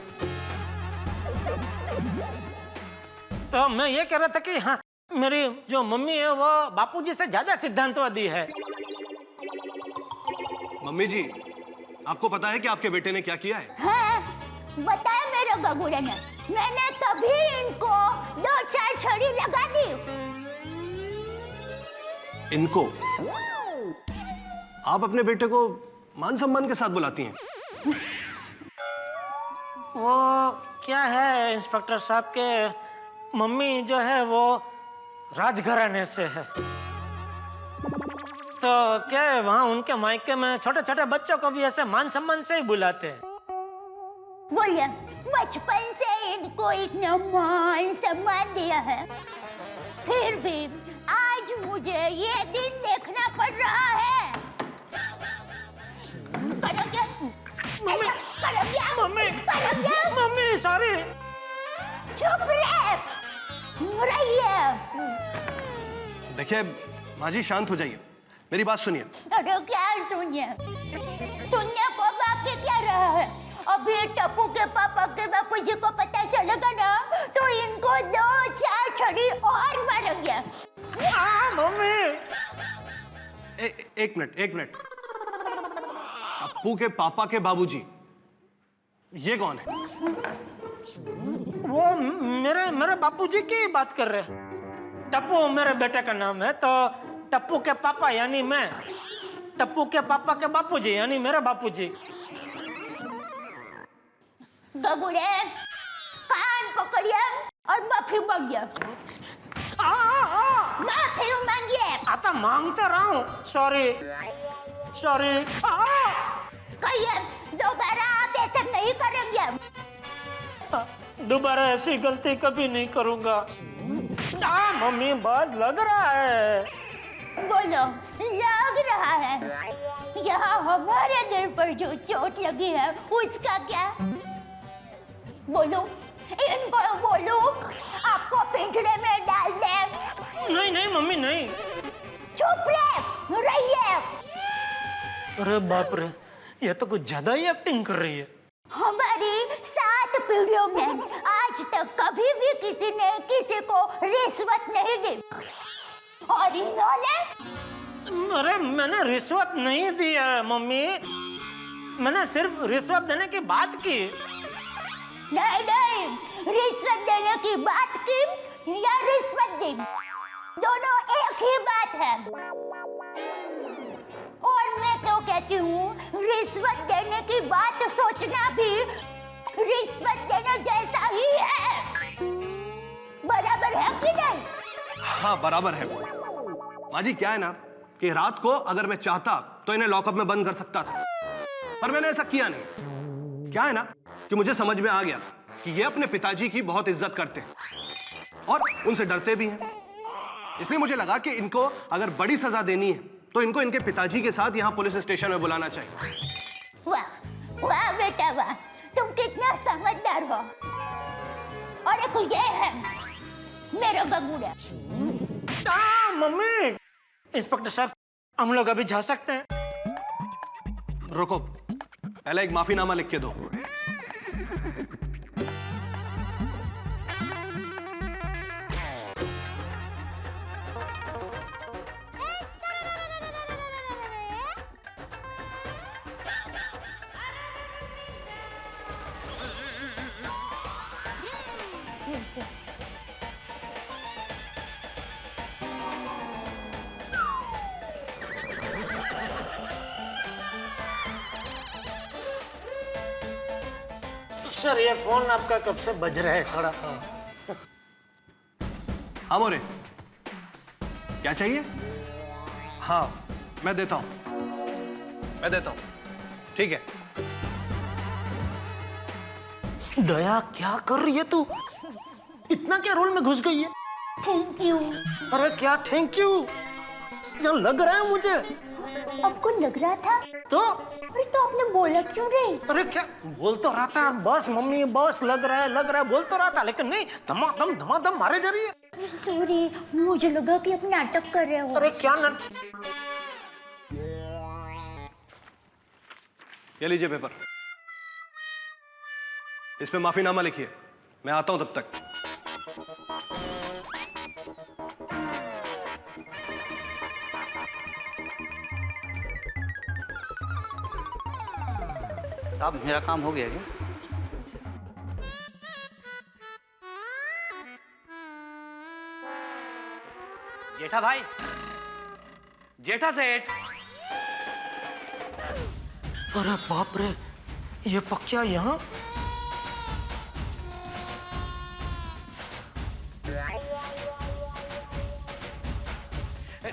तो मैं ये कह रहा था कि हाँ, मेरी जो मम्मी है वो बापूजी से ज्यादा सिद्धांतवादी है। मम्मी जी, आपको पता है कि आपके बेटे ने क्या किया है? हाँ, बताया मेरे गगुड़े ने, मैंने तभी इनको 2-4 छड़ी लगा दी। इनको? आप अपने बेटे को मान सम्मान के साथ बुलाती हैं? वो क्या है इंस्पेक्टर साहब के मम्मी जो है वो राजघराने से है, तो क्या है वहाँ उनके मायके में छोटे छोटे बच्चों को भी ऐसे मान सम्मान से ही बुलाते हैं। बोलिए, बचपन से इनको इतना मान सम्मान दिया है, फिर भी आज मुझे ये दिन देखना पड़ रहा है। करो क्या? मम्मी, करो क्या? मम्मी, करो क्या? Mummy sorry. चुप रहिए। देखिए माँ जी, शांत हो जाइए, मेरी बात सुनिए। अरे क्या सुनिए? सुनने को बाकी क्या रहा है? अभी टप्पू के पापा के बापू जी को पता चलेगा ना, तो इनको 2-4 छड़ी और मारेंगे। मम्मी एक मिनट। टप्पू के पापा के बाबूजी, ये कौन है? वो मेरे बापूजी की बात कर रहे हैं। टप्पू मेरे बेटे का नाम है, तो टप्पू के पापा यानी मैं, टप्पू के पापा के बापूजी यानी मेरे बापूजी। गगुड़े, कान पकड़िए और माफी मांगिए। माफी मांगिए। आता मांगते रहा हूँ। सॉरी। कहिए दोबारा आप ऐसा नहीं करेंगे। दोबारा ऐसी गलती कभी नहीं करूंगा। मम्मी बस लग रहा है। बोलो, लग रहा है? यहाँ हमारे दिल पर जो चोट लगी है उसका क्या? बोलो, इनको बोलो आपको पिंजरे में डाल दे। नहीं मम्मी नहीं। चुप रहिए। अरे बाप रे, ये तो कुछ ज्यादा ही एक्टिंग कर रही है। हमारी 7 पीढ़ियों में आज तक कभी भी किसी ने किसी को रिश्वत नहीं दी, और इन्होंने? अरे मैंने रिश्वत नहीं दी है मम्मी, मैंने सिर्फ रिश्वत देने की बात की। नहीं, रिश्वत देने की बात की या रिश्वत दी, दोनों एक ही बात है। और मैं तो कहती हूँ रिश्वत देने की बात सोचना भी रिश्वत देने जैसा ही है। बराबर है कि नहीं? हाँ बराबर है। माँ जी क्या है ना कि रात को अगर मैं चाहता तो इन्हें लॉकअप में बंद कर सकता था, पर मैंने ऐसा किया नहीं। क्या है ना कि मुझे समझ में आ गया कि ये अपने पिताजी की बहुत इज्जत करते हैं और उनसे डरते भी हैं, इसलिए मुझे लगा कि इनको अगर बड़ी सजा देनी है तो इनको इनके पिताजी के साथ यहाँ पुलिस स्टेशन में बुलाना चाहिए। वाह बेटा वाह, तुम कितना समझदार हो। और एक ये है मेरा गगुड़ा। मम्मी, इंस्पेक्टर साहब हम लोग अभी जा सकते हैं? रुको, पहले एक माफीनामा लिख के दो। सर ये फोन आपका कब से बज रहा है थोड़ा? हाँ मोरे, क्या चाहिए? हाँ मैं देता हूँ, ठीक है। दया क्या कर रही है तू? इतना क्या रोल में घुस गई है? Thank you. अरे क्या थैंक यू? जो लग रहा है मुझे। आपको लग रहा था तो अरे तो आपने बोला क्यों नहीं? अरे क्या बोल तो रहा था, बस मम्मी बस लग रहा है बोल तो रहा था, लेकिन नहीं, धमाधम मारे जा रही है। सॉरी, मुझे लगा कि आप नाटक कर रहे हो। अरे क्या नाटक? ये लीजिए पेपर, इस पे माफीनामा लिखिए, मैं आता हूं तब तक। साहब मेरा काम हो गया क्या? जेठा भाई, जेठा सेठ। अरे बाप रे, ये पक्या यहाँ?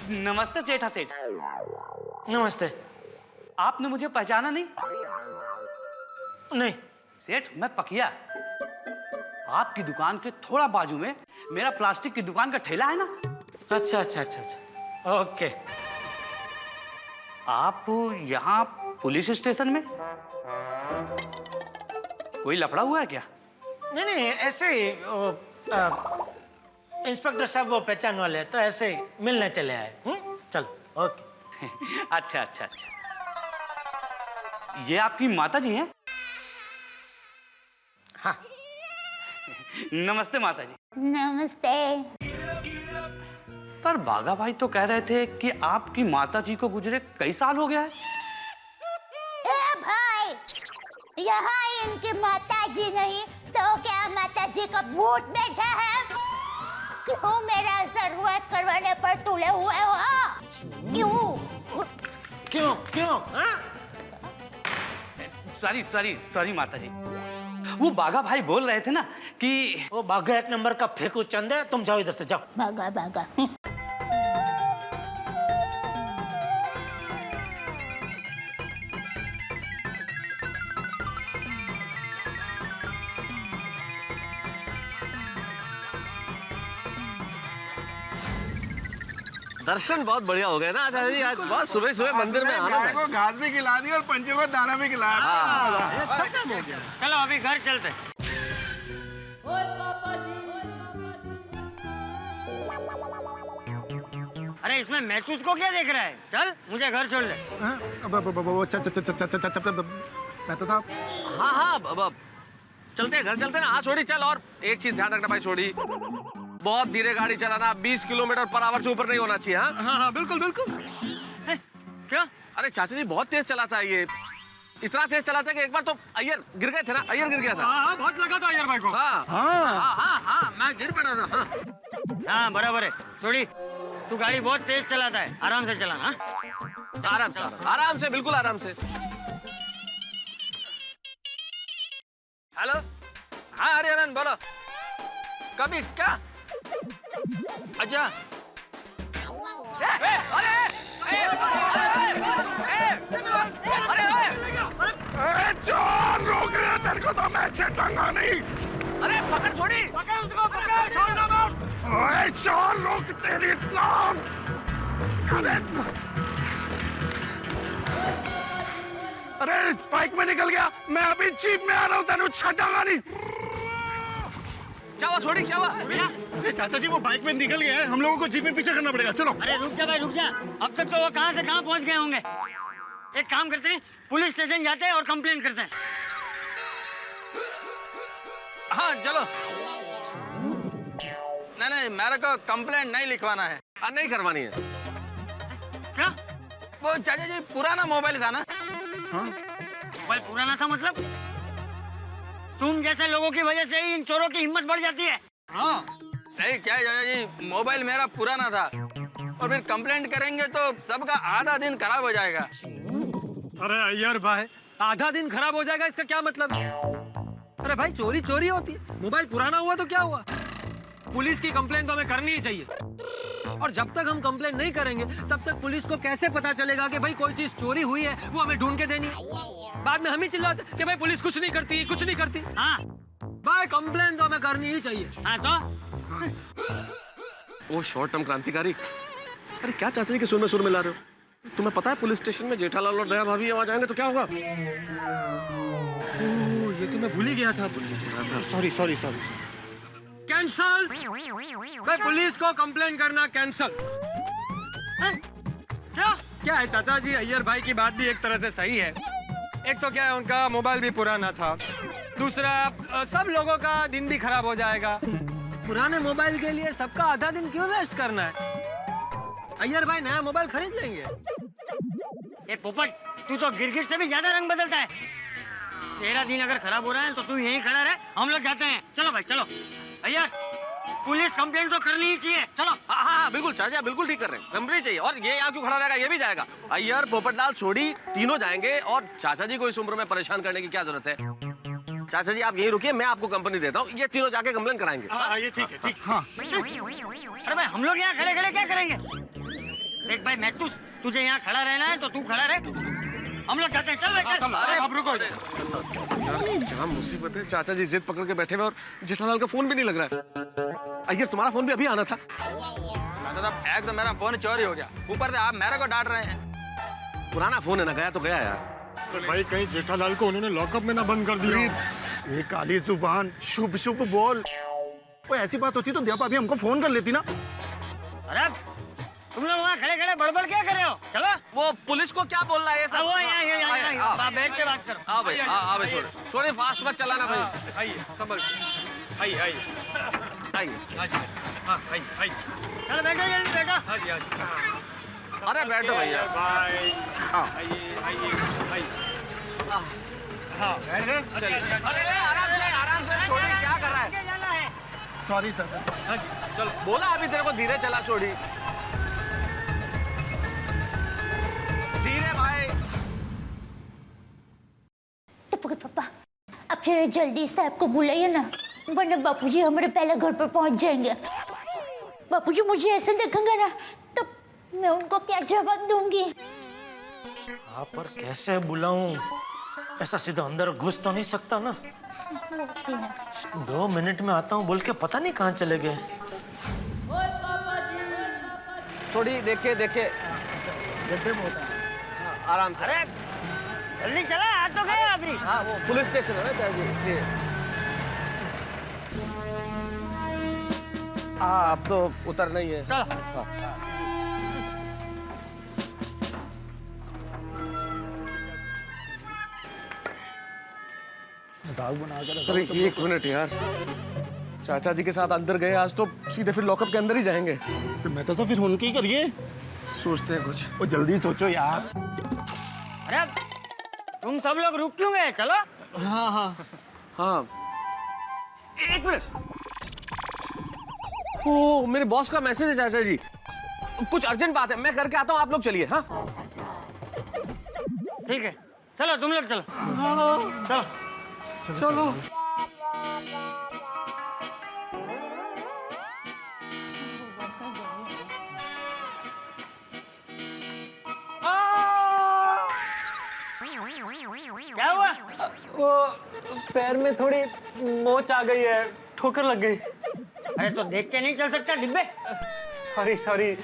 नमस्ते जेठा सेठ। नमस्ते। आपने मुझे पहचाना नहीं? नहीं। सेठ मैं पकिया, आपकी दुकान के थोड़ा बाजू में मेरा प्लास्टिक की दुकान का ठेला है ना। अच्छा ओके। आप यहाँ पुलिस स्टेशन में कोई लफड़ा हुआ है क्या? नहीं ऐसे ही इंस्पेक्टर साहब वो पहचान वाले हैं, तो ऐसे ही मिलने चले आए। चल ओके। अच्छा। ये आपकी माता जी हैं? हाँ। नमस्ते माता जी। नमस्ते। पर बागा भाई तो कह रहे थे कि आपकी माता जी को गुजरे कई साल हो गया है। ए भाई, यहाँ इनकी माता जी नहीं तो क्या माता जी का भूत बैठा है? क्यों मेरा शुरुआत करवाने पर तुले हुए हो? क्यों? हाँ? सॉरी माता जी। वो बागा भाई बोल रहे थे ना कि वो बागा एक नंबर का फेंकू चंद है, तुम जाओ इधर से, जाओ। बागा। दर्शन बहुत बढ़िया हो गए ना आचार्य जी, आज बहुत सुबह मंदिर में आना है। घास भी खिला दी और पंचों को दाना भी खिलाया। अच्छा काम हो गया। चलो अभी घर चलते। अरे इसमें महसूस को क्या देख रहा है? चल मुझे घर छोड़ दे। मेहता साहब। हाँ अब चलते हैं, घर चलते हैं ना। हाँ छोड़ी चल, और एक चीज ध्यान रखना भाई छोड़ी, बहुत धीरे गाड़ी चलाना, 20 किलोमीटर पर आवर से ऊपर नहीं होना चाहिए। हाँ बिल्कुल। क्या? अरे चाचा जी बहुत तेज चलाता है ये, इतना तेज चलाता है कि एक बार तो अय्यर गिर गए थे ना, अय्यर गिर गया था। हाँ बहुत लगा था अय्यर भाई को। हाँ मैं गिर पड़ा था। हाँ बराबर है। छोड़ी तू गाड़ी बहुत तेज चलाता है, आराम से चलाना। आराम से बिल्कुल आराम से। हेलो, हाँ हरिहरन बोलो। कभी क्या? अच्छा। चोर रोक रहे हैं तेरे को, तो मैं छेड़ूंगा नहीं। अरे पकड़ छोड़ी, पकड़ उसको, पकड़, छोड़ना मत। ओए चोर रोक तेरी इस्लाम। अरे बाइक में निकल गया, मैं अभी जीप में आ रहा हूँ, तेरे छेड़ूंगा नहीं। क्या हुआ छोड़ी, क्या हुआ? चाचा जी वो बाइक में निकल गए हैं, हम लोगों को जीप में पीछे करना पड़ेगा। चलो। अरे रुक जा भाई रुक जा, अब तक तो वो कहाँ से कहाँ पहुँच गए होंगे। एक काम करते हैं, पुलिस स्टेशन जाते हैं और कंप्लेंट करते हैं। हाँ चलो। नहीं मेरे को कंप्लेंट नहीं लिखवाना है। नहीं करवानी है। क्या? वो चाचा जी पुराना मोबाइल था ना। मोबाइल पुराना था मतलब? तुम जैसे लोगों की वजह से ही इन चोरों की हिम्मत बढ़ जाती है। हाँ नहीं क्या चाचा जी, मोबाइल मेरा पुराना था और फिर कंप्लेंट करेंगे तो सबका आधा दिन खराब हो जाएगा। अरे अय्यर भाई, आधा दिन खराब हो जाएगा इसका क्या मतलब? अरे भाई चोरी चोरी होती है, मोबाइल पुराना हुआ तो क्या हुआ? पुलिस की कंप्लेन तो हमें करनी ही चाहिए। और जब तक हम कंप्लेन नहीं करेंगे तब तक पुलिस को कैसे पता चलेगा कि भाई कोई चीज चोरी हुई है, वो हमें ढूंढ के देनी है। बाद में हम ही चिल्लाते कि भाई पुलिस कुछ नहीं करती, कुछ नहीं करती। हाँ भाई कंप्लेन तो हमें करनी ही चाहिए। हाँ तो वो शॉर्ट टर्म क्रांतिकारी। अरे क्या चाचा जी के सुर में सुर मिला रहे हो? तुम्हें पता है पुलिस स्टेशन में जेठालाल और दया भाभी आवाज आएंगे तो क्या होगा? ओह, ये तो मैं भूल ही गया था। Sorry sorry sorry. कैंसल। भाई पुलिस को कंप्लेन करना कैंसल। क्या है चाचा जी, अय्यर भाई की बात भी एक तरह से सही है। एक तो क्या है, उनका मोबाइल भी पुराना था, दूसरा सब लोगों का दिन भी खराब हो जाएगा। पुराने मोबाइल के लिए सबका आधा दिन क्यों वेस्ट करना है? अय्यर भाई नया मोबाइल खरीद लेंगे। ये पोपट, तू तो गिरगिट से भी ज्यादा रंग बदलता है। तेरा दिन अगर खराब हो रहा है तो तू यहीं खड़ा रहे, हम लोग जाते हैं। चलो भाई चलो। अय्यर, पुलिस कंप्लेंट तो करनी ही चाहिए। चलो। हाँ हाँ बिल्कुल चाचा, बिल्कुल ठीक कर रहे हैं, कंप्लेंट चाहिए। और ये यहाँ क्यों खड़ा रहेगा? ये भी जाएगा। अय्यर, पोपटलाल, छोड़ी, तीनों जाएंगे। और चाचा जी को इस उम्र में परेशान करने की क्या जरूरत है? चाचा जी आप यहीं रुकिए, मैं आपको कंपनी देता हूँ। ये तीनों जाके कंप्लेन कराएंगे। हाँ ये ठीक है, ठीक। हाँ अरे भाई हम लोग यहाँ खड़े खड़े क्या करेंगे? देख भाई मैथुस, तुझे यहाँ खड़ा रहना है तो तू खड़ा रहे, हम लोग जाते हैं। चल भाई चल। अरे आप रुको। क्या मुसीबत है, चाचा जी जिद पकड़ के बैठे हुए और जेठालाल का फोन भी नहीं लग रहा है। अय्यर तुम्हारा फोन भी अभी आना था। एक तो मेरा फोन चोरी हो गया, ऊपर से आप मेरे को डांट रहे हैं। पुराना फोन है ना, गया तो गया यार। भाई कहीं जेठालाल को उन्होंने लॉकअप में ना बंद कर दिया। ये काली जुबान, शुभ शुभ बोल। कोई ऐसी बात होती तो दया भाभी हमको फोन कर लेती ना। अरे तुम लोग वहाँ खड़े खड़े बड़बड़ क्या कर रहे हो? चलो। वो पुलिस को क्या बोल रहा है? वो यहाँ बैठ के बात करो। हाँ भाई, हाँ भाई, थोड़े फास्ट मत चलाना भाई। आइए संभल, आइए आइए आइए। हाँ आइए। चलो बैठो जल्दी बैठो। हाँ जी हाँ जी। अरे बैठो भैया। बाय। हाँ आइए आइए। हाँ चलिए। अरे आराम से छोड़ी, क्या कर रहा है? सॉरी चाचा। हाँ जी चलो। बोला अभी तेरे को धीरे चला छोड़ी। धीरे भाई। पापा अब फिर जल्दी से आपको बुलाइए ना, वरना बापूजी हमारे पहले घर पर पहुंच जाएंगे। बापूजी मुझे ऐसे देखेंगे ना तो मैं उनको क्या जवाब दूंगी? हाँ पर कैसे बुलाऊं? ऐसा सीधा अंदर घुस तो नहीं सकता ना। 2 मिनट में आता हूँ बोल के पता नहीं कहाँ चले गए। छोड़ी देख के गड्ढे में होता है। हाँ, आराम से। अरे जल्दी चला, आ तो गए अभी। हाँ वो पुलिस स्टेशन है ना चाचा जी, इसलिए। हाँ अब तो उतरना ही है। चलो। हाँ। अरे एक मिनट यार, चाचा जी के साथ अंदर गए, आज तो सीधे फिर लॉकअप के अंदर ही जाएंगे। तो मैं तो फिर उनकी करिए, सोचते हैं कुछ। वो जल्दी सोचो यार। अरे तुम सब लोग रुक क्यों गए? चलो। हाँ हाँ हाँ एक मिनट। ओ मेरे बॉस का मैसेज है चाचा जी, कुछ अर्जेंट बात है, मैं करके आता हूँ, आप लोग चलिए। हाँ ठीक है चलो, तुम लोग चलो। चलो चलो। क्या हुआ? वो पैर में थोड़ी मोच आ गई है, ठोकर लग गई। अरे तो देख के नहीं चल सकता डिब्बे? Sorry sorry.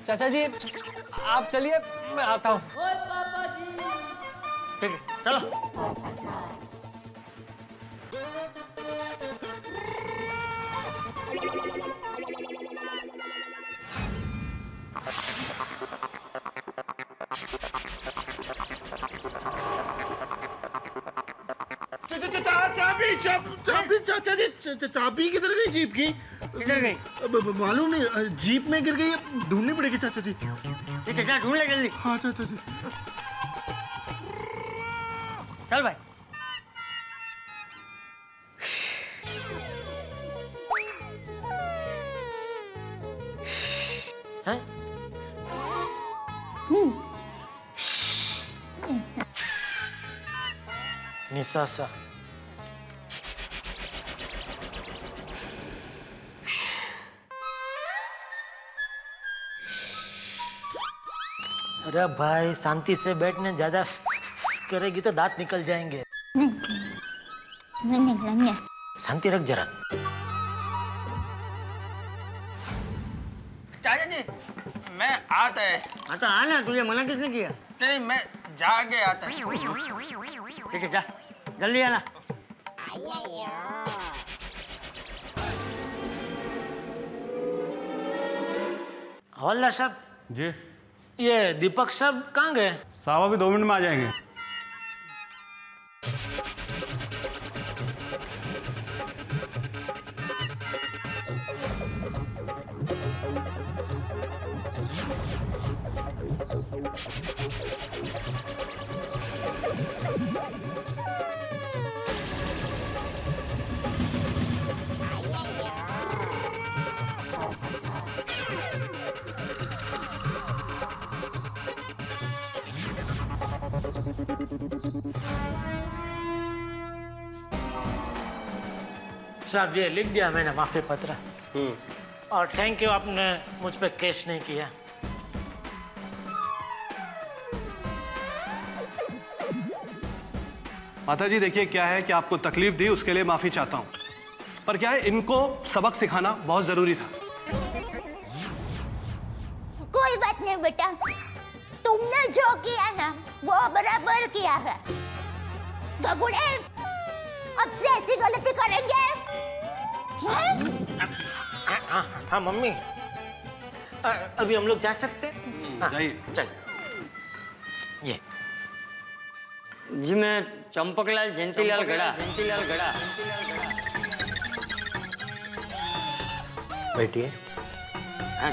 चाचा जी आप चलिए, मैं आता हूँ। ठीक है चलो। चाबी किधर गई जीप की? किधर गई? मालूम नहीं, जीप में गिर गई, ढूंढनी पड़ेगी चाचा जी। ठीक है चल ढूंढ ले जल्दी। हाँ चाचा जी। चल भाई। हैं? निसासा अरे भाई शांति से बैठने, ज्यादा करेगी तो दांत निकल जाएंगे। नहीं निकलेंगे। शांति रख जरा। चाचा जी मैं आता है। हाँ तो आ ना, तुझे मना किसने किया? नहीं मैं जाके आता है। ठीक है जा, जल्दी आना। हवलदार साहब जी ये दीपक साहब कहाँ गए? साहब अभी 2 मिनट में आ जाएंगे। साहब ये लिख दिया मैंने माफी पत्र। और थैंक यू, आपने मुझ पे केस नहीं किया। माता जी देखिए क्या है कि आपको तकलीफ दी उसके लिए माफी चाहता हूँ, पर क्या है इनको सबक सिखाना बहुत जरूरी था। कोई बात नहीं बेटा, तुमने जो किया ना वो बराबर किया है। गगुड़े अब से ऐसी गलती करेंगे? हाँ मम्मी, अभी हम लोग जा सकते हैं? जाइए। चल। ये जी मैं चंपकलाल जयंतीलाल गड़ा। बैठिए। हाँ।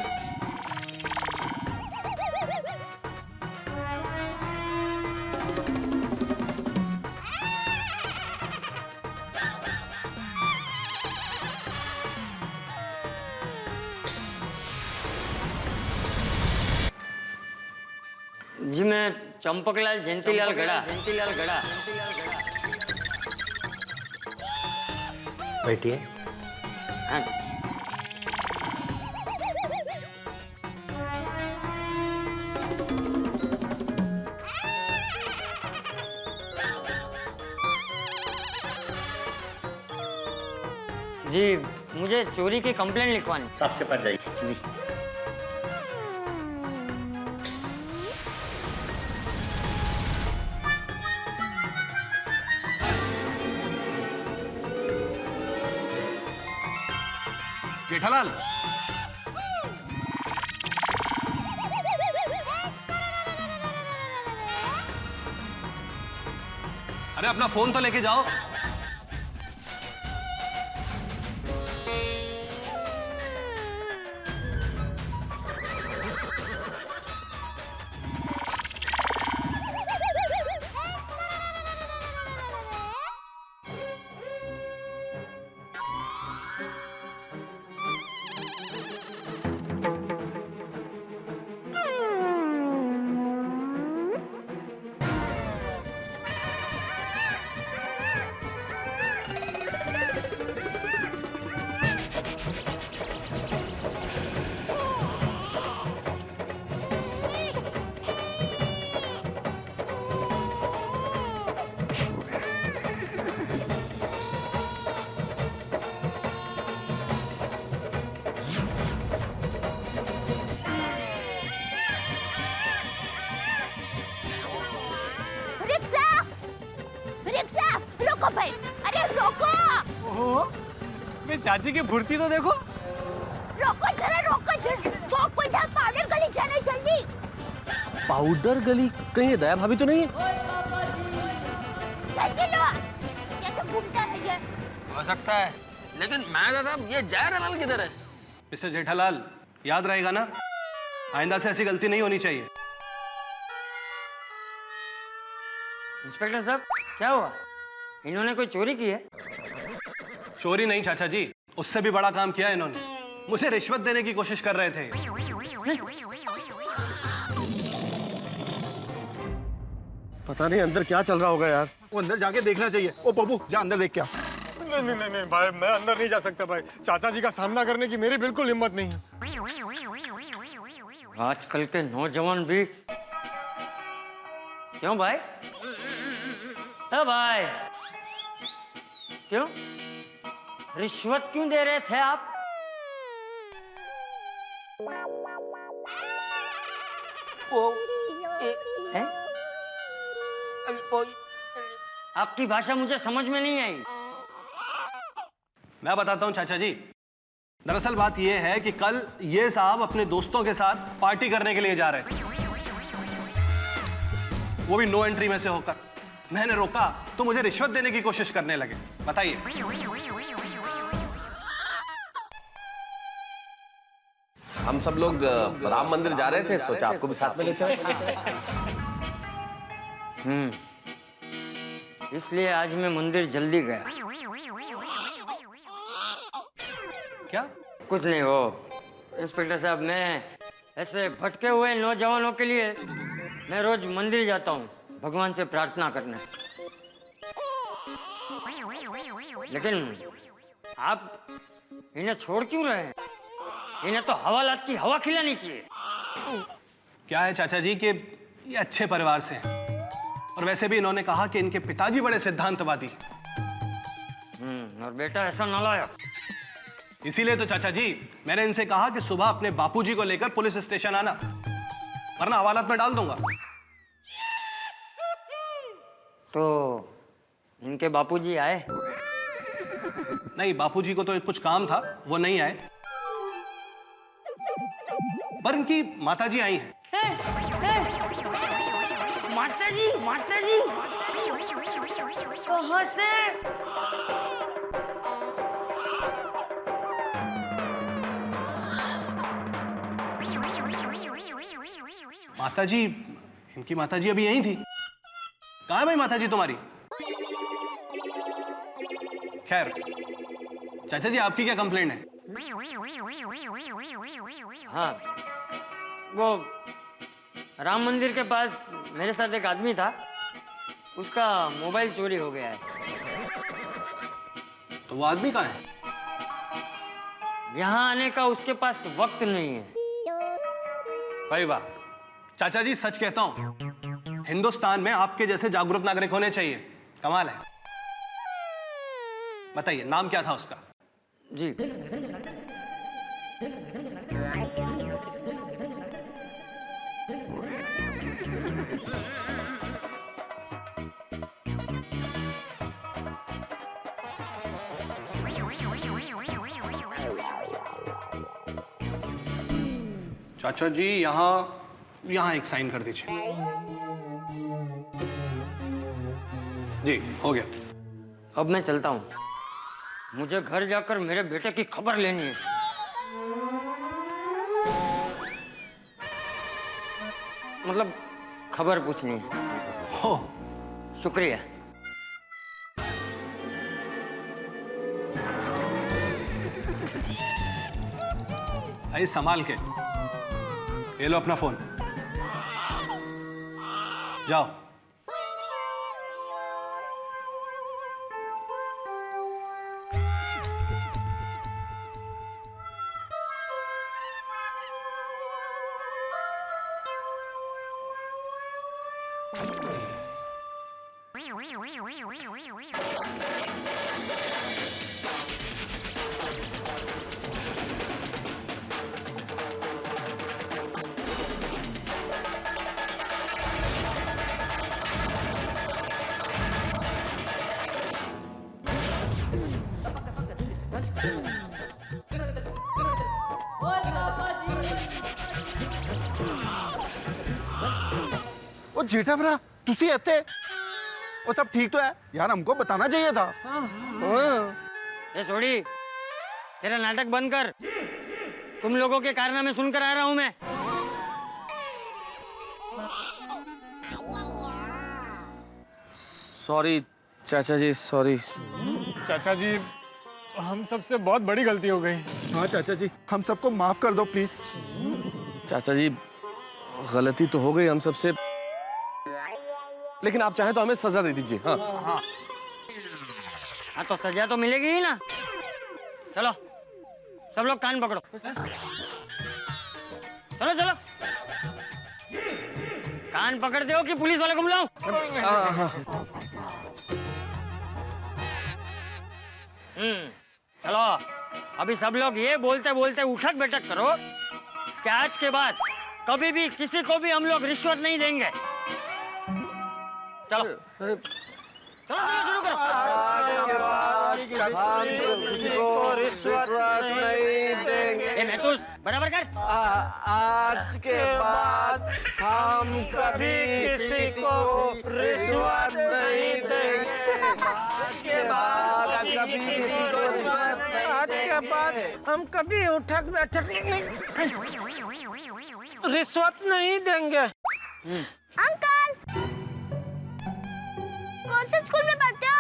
जी मैं चंपकलाल जयंतीलाल गड़ा। बैठिए। हाँ। जी मुझे चोरी की कंप्लेंट लिखवानी। साहब के पास जाइए। जी जेठालाल, अरे अपना फोन तो लेके जाओ। रोको भाई, अरे रोको। ओहो, मैं चाची की फुर्ती तो देखो। रोको जरा, रोको जल्दी। पाउडर गली जाना जल्दी। पाउडर गली? कहीं ये दया भाभी तो नहीं है? चलो, कैसे घूमता है ये? हो सकता है, लेकिन मैं दादा ये जयरालाल किधर है? मिस्टर जेठालाल, याद रहेगा ना, आइंदा से ऐसी गलती नहीं होनी चाहिए। इंस्पेक्टर साहब क्या हुआ? इन्होंने कोई चोरी की है? चोरी नहीं चाचा जी, उससे भी बड़ा काम किया इन्होंने। मुझे रिश्वत देने की कोशिश कर रहे थे। पता नहीं अंदर क्या चल रहा होगा यार। वो अंदर जाके देखना चाहिए। ओ पप्पू जा अंदर देख क्या। नहीं भाई, मैं अंदर नहीं जा सकता भाई। चाचा जी का सामना करने की मेरी बिल्कुल हिम्मत नहीं है। आजकल के नौजवान भी क्यों भाई? भाई क्यों रिश्वत क्यों दे रहे थे आप? हैं? आपकी भाषा मुझे समझ में नहीं आई। मैं बताता हूँ चाचा जी। दरअसल बात यह है कि कल ये साहब अपने दोस्तों के साथ पार्टी करने के लिए जा रहे थे, वो भी नो एंट्री में से होकर। मैंने रोका तो मुझे रिश्वत देने की कोशिश करने लगे। बताइए। हम सब लोग राम मंदिर जा रहे थे, सोचा आपको भी साथ में ले चले। इसलिए आज मैं मंदिर जल्दी गया। क्या? कुछ नहीं हो इंस्पेक्टर साहब, मैं ऐसे भटके हुए नौजवानों के लिए मैं रोज मंदिर जाता हूँ भगवान से प्रार्थना करने। लेकिन आप इन्हें छोड़ क्यों रहे हैं? इन्हें तो हवालात की हवा खिलानी चाहिए। क्या है चाचा जी कि ये अच्छे परिवार से हैं, और वैसे भी इन्होंने कहा कि इनके पिताजी बड़े सिद्धांतवादी। और बेटा ऐसा नालायक। इसीलिए तो चाचा जी मैंने इनसे कहा कि सुबह अपने बापूजी को लेकर पुलिस स्टेशन आना, वरना हवालात में डाल दूंगा। तो इनके बापूजी आए? नहीं, बापूजी को तो कुछ काम था, वो नहीं आए, पर इनकी माताजी आई हैं। माताजी? माताजी कहाँ से? माताजी, इनकी माताजी अभी यहीं थी। कहाँ है भाई माताजी तुम्हारी? खैर चाचा जी, आपकी क्या कंप्लेंट है? हाँ, वो राम मंदिर के पास मेरे साथ एक आदमी था, उसका मोबाइल चोरी हो गया है। तो वो आदमी कहाँ है? यहाँ आने का उसके पास वक्त नहीं है। भाई वाह, चाचा जी सच कहता हूं, हिंदुस्तान में आपके जैसे जागरूक नागरिक होने चाहिए। कमाल है। बताइए नाम क्या था उसका? जी चाचा जी यहाँ एक साइन कर दीजिए। जी हो गया। अब मैं चलता हूँ, मुझे घर जाकर मेरे बेटे की खबर लेनी है। मतलब खबर पूछनी है। हो, शुक्रिया। भाई संभाल के, ये लो अपना फोन, जाओ। ओ जेठा भरा, तुसी इत्थे? ओ सब ठीक तो है यार, हमको बताना चाहिए था। ये छोड़ी, तेरा नाटक बंद कर। तुम लोगों के कारनामे सुनकर आ रहा हूं मैं। सॉरी चाचा जी, सॉरी। चाचा जी, हम सबसे बहुत बड़ी गलती हो गई। हाँ चाचा जी, हम सबको माफ कर दो प्लीज। चाचा जी, गलती तो हो गई हम सबसे, लेकिन आप चाहें तो हमें सजा दे दीजिए। हाँ हाँ, तो सजा तो मिलेगी ही ना। चलो सब लोग कान पकड़ो, चलो चलो, कान कान पकड़ते हो कि पुलिस वाले को बुलाऊं? चलो अभी सब लोग ये बोलते बोलते उठक बैठक करो कि आज के बाद कभी भी किसी को भी हम लोग रिश्वत नहीं देंगे। चलो चलो शुरू करो। किसी को रिश्वत नहीं देंगे। महतूस बराबर कर। आज के बाद हम कभी किसी को रिश्वत नहीं देंगे। आज के बाद कभी किसी को आज के बाद हम कभी उठक बैठक रिश्वत नहीं देंगे। अंकल कौन से स्कूल में पढ़ते हो?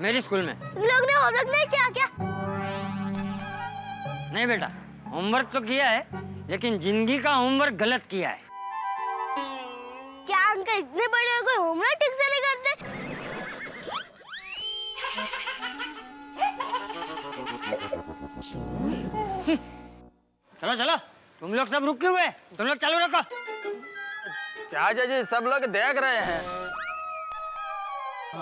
मेरी स्कूल में। लोग ने होमवर्क नहीं किया क्या? नहीं बेटा, होमवर्क तो किया है लेकिन जिंदगी का होमवर्क गलत किया है। क्या अंकल इतने बड़े हो गए होमवर्क ठीक से नहीं करते? चलो चलो तुम लोग सब रुके हुए, तुम लोग चालू रखो। चाचा जी सब लोग देख रहे हैं।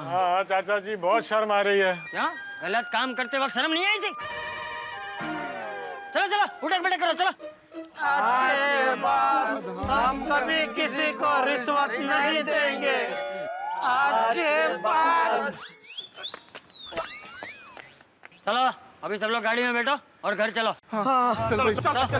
हाँ चाचा जी बहुत शर्म आ रही है। क्या गलत काम करते वक्त शर्म नहीं आई थी? चलो चलो उठक बैठक करो चलो। आज के बाद हम कभी किसी को रिश्वत नहीं देंगे। आज के बाद चलो अभी सब लोग गाड़ी में बैठो और घर चलो। चल चल चल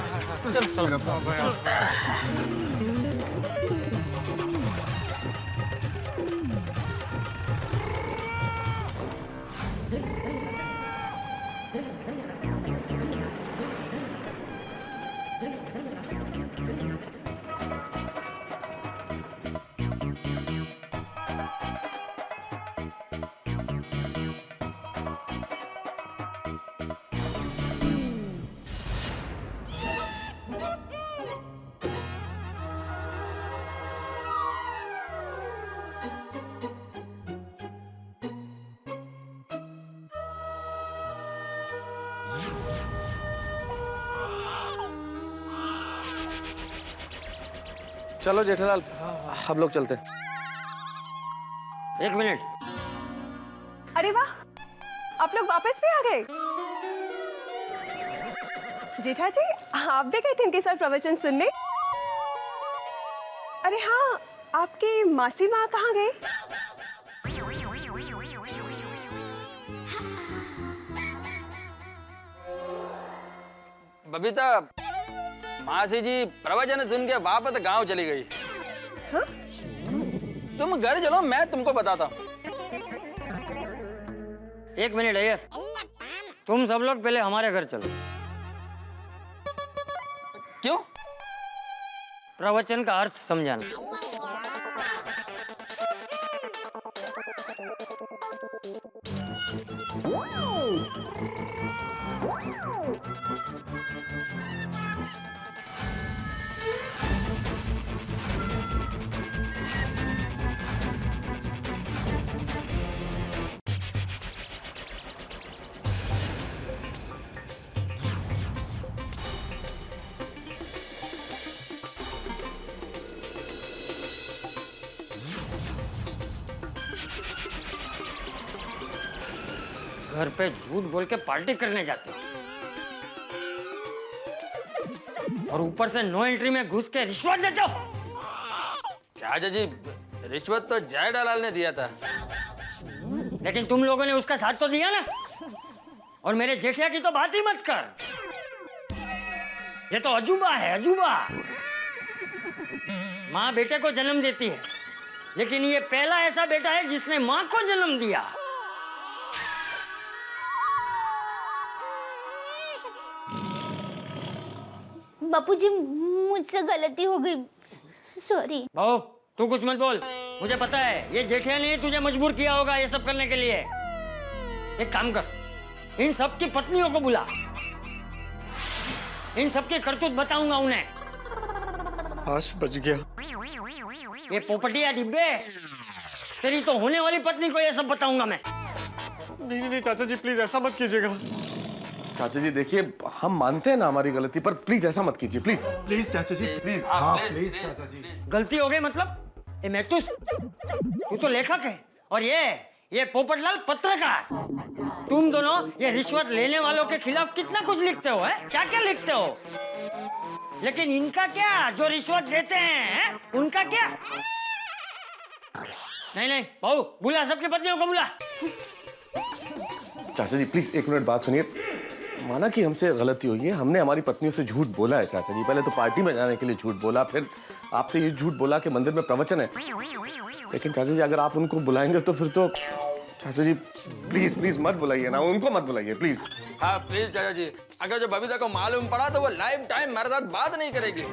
चलो जेठालाल हम लोग चलते। एक मिनट। अरे वाह, आप लोग वापस भी आ गए। जेठा जी आप भी गए थे इनके साथ प्रवचन सुनने? अरे हाँ, आपकी मासी माँ कहाँ गई? बबीता मासी जी प्रवचन सुन के वापस गांव चली गई। हाँ? तुम घर चलो मैं तुमको बताता हूँ। एक मिनट अय्यर, तुम सब लोग पहले हमारे घर चलो। क्यों? प्रवचन का अर्थ समझाना। घर पे झूठ बोल के पार्टी करने जाते हो और ऊपर से नो एंट्री में घुस के रिश्वत देते हो। चाचा जी रिश्वत तो जेठालाल ने दिया था। लेकिन तुम लोगों ने उसका साथ तो दिया ना। और मेरे जेठिया की तो बात ही मत कर। ये तो अजूबा है, अजूबा। माँ बेटे को जन्म देती है लेकिन ये पहला ऐसा बेटा है जिसने माँ को जन्म दिया। बापूजी मुझसे गलती हो गई, सॉरी। बहू तू कुछ मत बोल, मुझे पता है ये जेठिया ने तुझे मजबूर किया होगा ये सब करने के लिए। एक काम कर, इन सब की पत्नियों को बुला, इन सब की करतूत बताऊंगा उन्हें। आज बच गया। ये पोपटिया डिब्बे, तेरी तो होने वाली पत्नी को ये सब बताऊंगा मैं। नहीं नहीं नहीं चाचा जी प्लीज ऐसा मत कीजिएगा। चाचा जी देखिए, हम मानते हैं ना हमारी गलती, पर प्लीज ऐसा मत कीजिए, प्लीज प्लीज चाचा जी, प्लीज। हाँ प्लीज चाचा जी। गलती हो गई मतलब? ये मैथुस, तू तो लेखक है और ये पोपटलाल पत्रकार। तुम दोनों ये रिश्वत लेने वालों के खिलाफ कितना कुछ लिखते हो, है? क्या क्या लिखते हो? लेकिन इनका क्या, जो रिश्वत देते हैं, उनका क्या? नहीं बहू, बुला सबकी पत्नियों को बुला। चाचा जी प्लीज 1 मिनट बात सुनिए। माना कि हमसे गलती हुई है, हमने हमारी पत्नियों से झूठ बोला है चाचा जी। पहले तो पार्टी में जाने के लिए झूठ बोला, फिर आपसे ये झूठ बोला कि मंदिर में प्रवचन है। लेकिन चाचा जी अगर आप उनको बुलाएंगे तो फिर तो चाचा जी प्लीज मत बुलाइए ना, उनको मत बुलाइए प्लीज। हाँ प्लीज चाचा जी, अगर जो बबीता को मालूम पड़ा तो वो लाइफ टाइम हमारे साथ बात नहीं करेगी।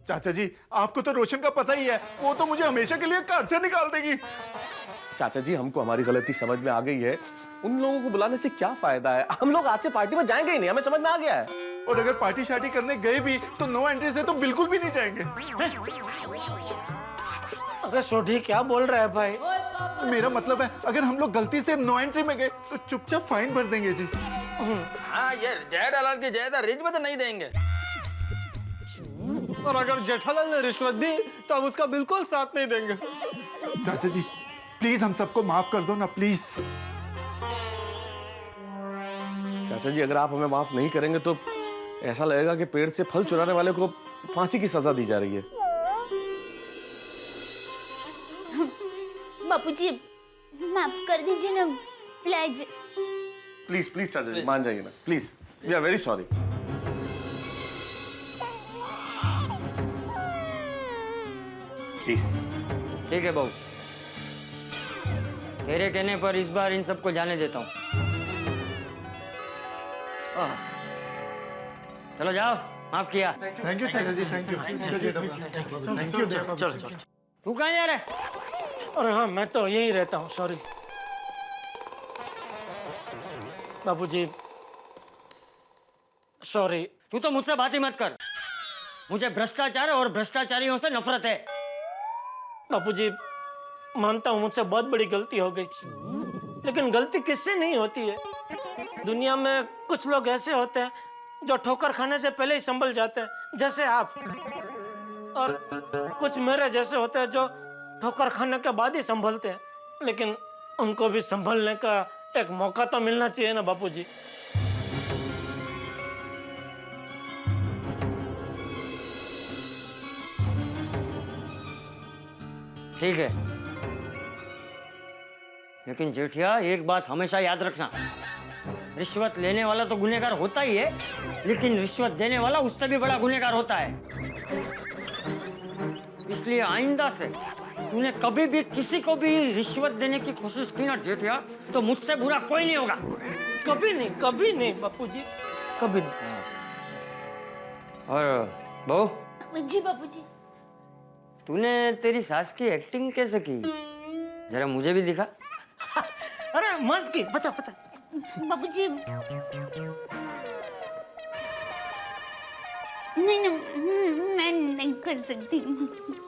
चाचा जी आपको तो रोशन का पता ही है, वो तो मुझे हमेशा के लिए घर से निकाल देगी। चाचा जी हमको हमारी गलती समझ में आ गई है, उन लोगों को बुलाने से क्या फायदा है? हम लोग आज से पार्टी में जाएंगे ही नहीं, हमें समझ में आ गया है। और अगर पार्टी शार्टी करने गए भी तो नो एंट्री से तो बिल्कुल भी नहीं जाएंगे। अरे सोढ़ी क्या बोल रहा है भाई? मेरा मतलब है अगर हम लोग गलती से नो एंट्री में गए तो चुपचाप फाइन भर देंगे जी। हाँ ये जेठालाल की जायदाद रिश्वत नहीं देंगे। और अगर जेठालाल ने रिश्वत दी तो हम उसका बिल्कुल साथ नहीं देंगे। चाचा जी प्लीज हम सबको माफ कर दो ना प्लीज। चाचा जी अगर आप हमें माफ नहीं करेंगे तो ऐसा लगेगा कि पेड़ से फल चुराने वाले को फांसी की सजा दी जा रही है। बापूजी माफ कर दीजिए ना प्लीज। प्लीज चाचा जी मान जाइए ना please, we are very sorry. Please. ठीक है बहू, तेरे कहने पर इस बार इन सबको जाने देता हूँ। चलो जाओ, माफ किया। थैंक यू चाचा जी, थैंक यू। चलो। तू कहाँ जा रहा है? अरे हाँ मैं तो यहीं रहता हूँ, सॉरी बाबूजी, सॉरी। तू तो मुझसे बात ही मत कर, मुझे भ्रष्टाचार और भ्रष्टाचारियों से नफरत है। बापूजी मानता हूँ मुझसे बहुत बड़ी गलती हो गई, लेकिन गलती किससे नहीं होती है। दुनिया में कुछ लोग ऐसे होते हैं जो ठोकर खाने से पहले ही संभल जाते हैं, जैसे आप, और कुछ मेरे जैसे होते हैं जो ठोकर खाने के बाद ही संभलते हैं, लेकिन उनको भी संभलने का एक मौका तो मिलना चाहिए ना बापूजी। ठीक है, लेकिन जेठिया एक बात हमेशा याद रखना, रिश्वत लेने वाला तो गुनहगार होता ही है, लेकिन रिश्वत देने वाला उससे भी बड़ा गुनहगार होता है। इसलिए आइंदा से तूने कभी भी किसी को भी रिश्वत देने की कोशिश की ना जेठिया, तो मुझसे बुरा कोई नहीं होगा। कभी नहीं बापूजी, कभी नहीं। और बहू जी बापूजी। तूने तेरी सास की एक्टिंग कैसे की, जरा मुझे भी दिखा। अरे मस्त की, पता बाबूजी नहीं मैं नहीं कर सकती।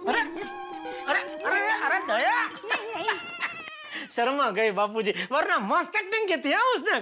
अरे दया, शर्मा गई बापूजी, वरना मस्त एक्टिंग की थी उसने।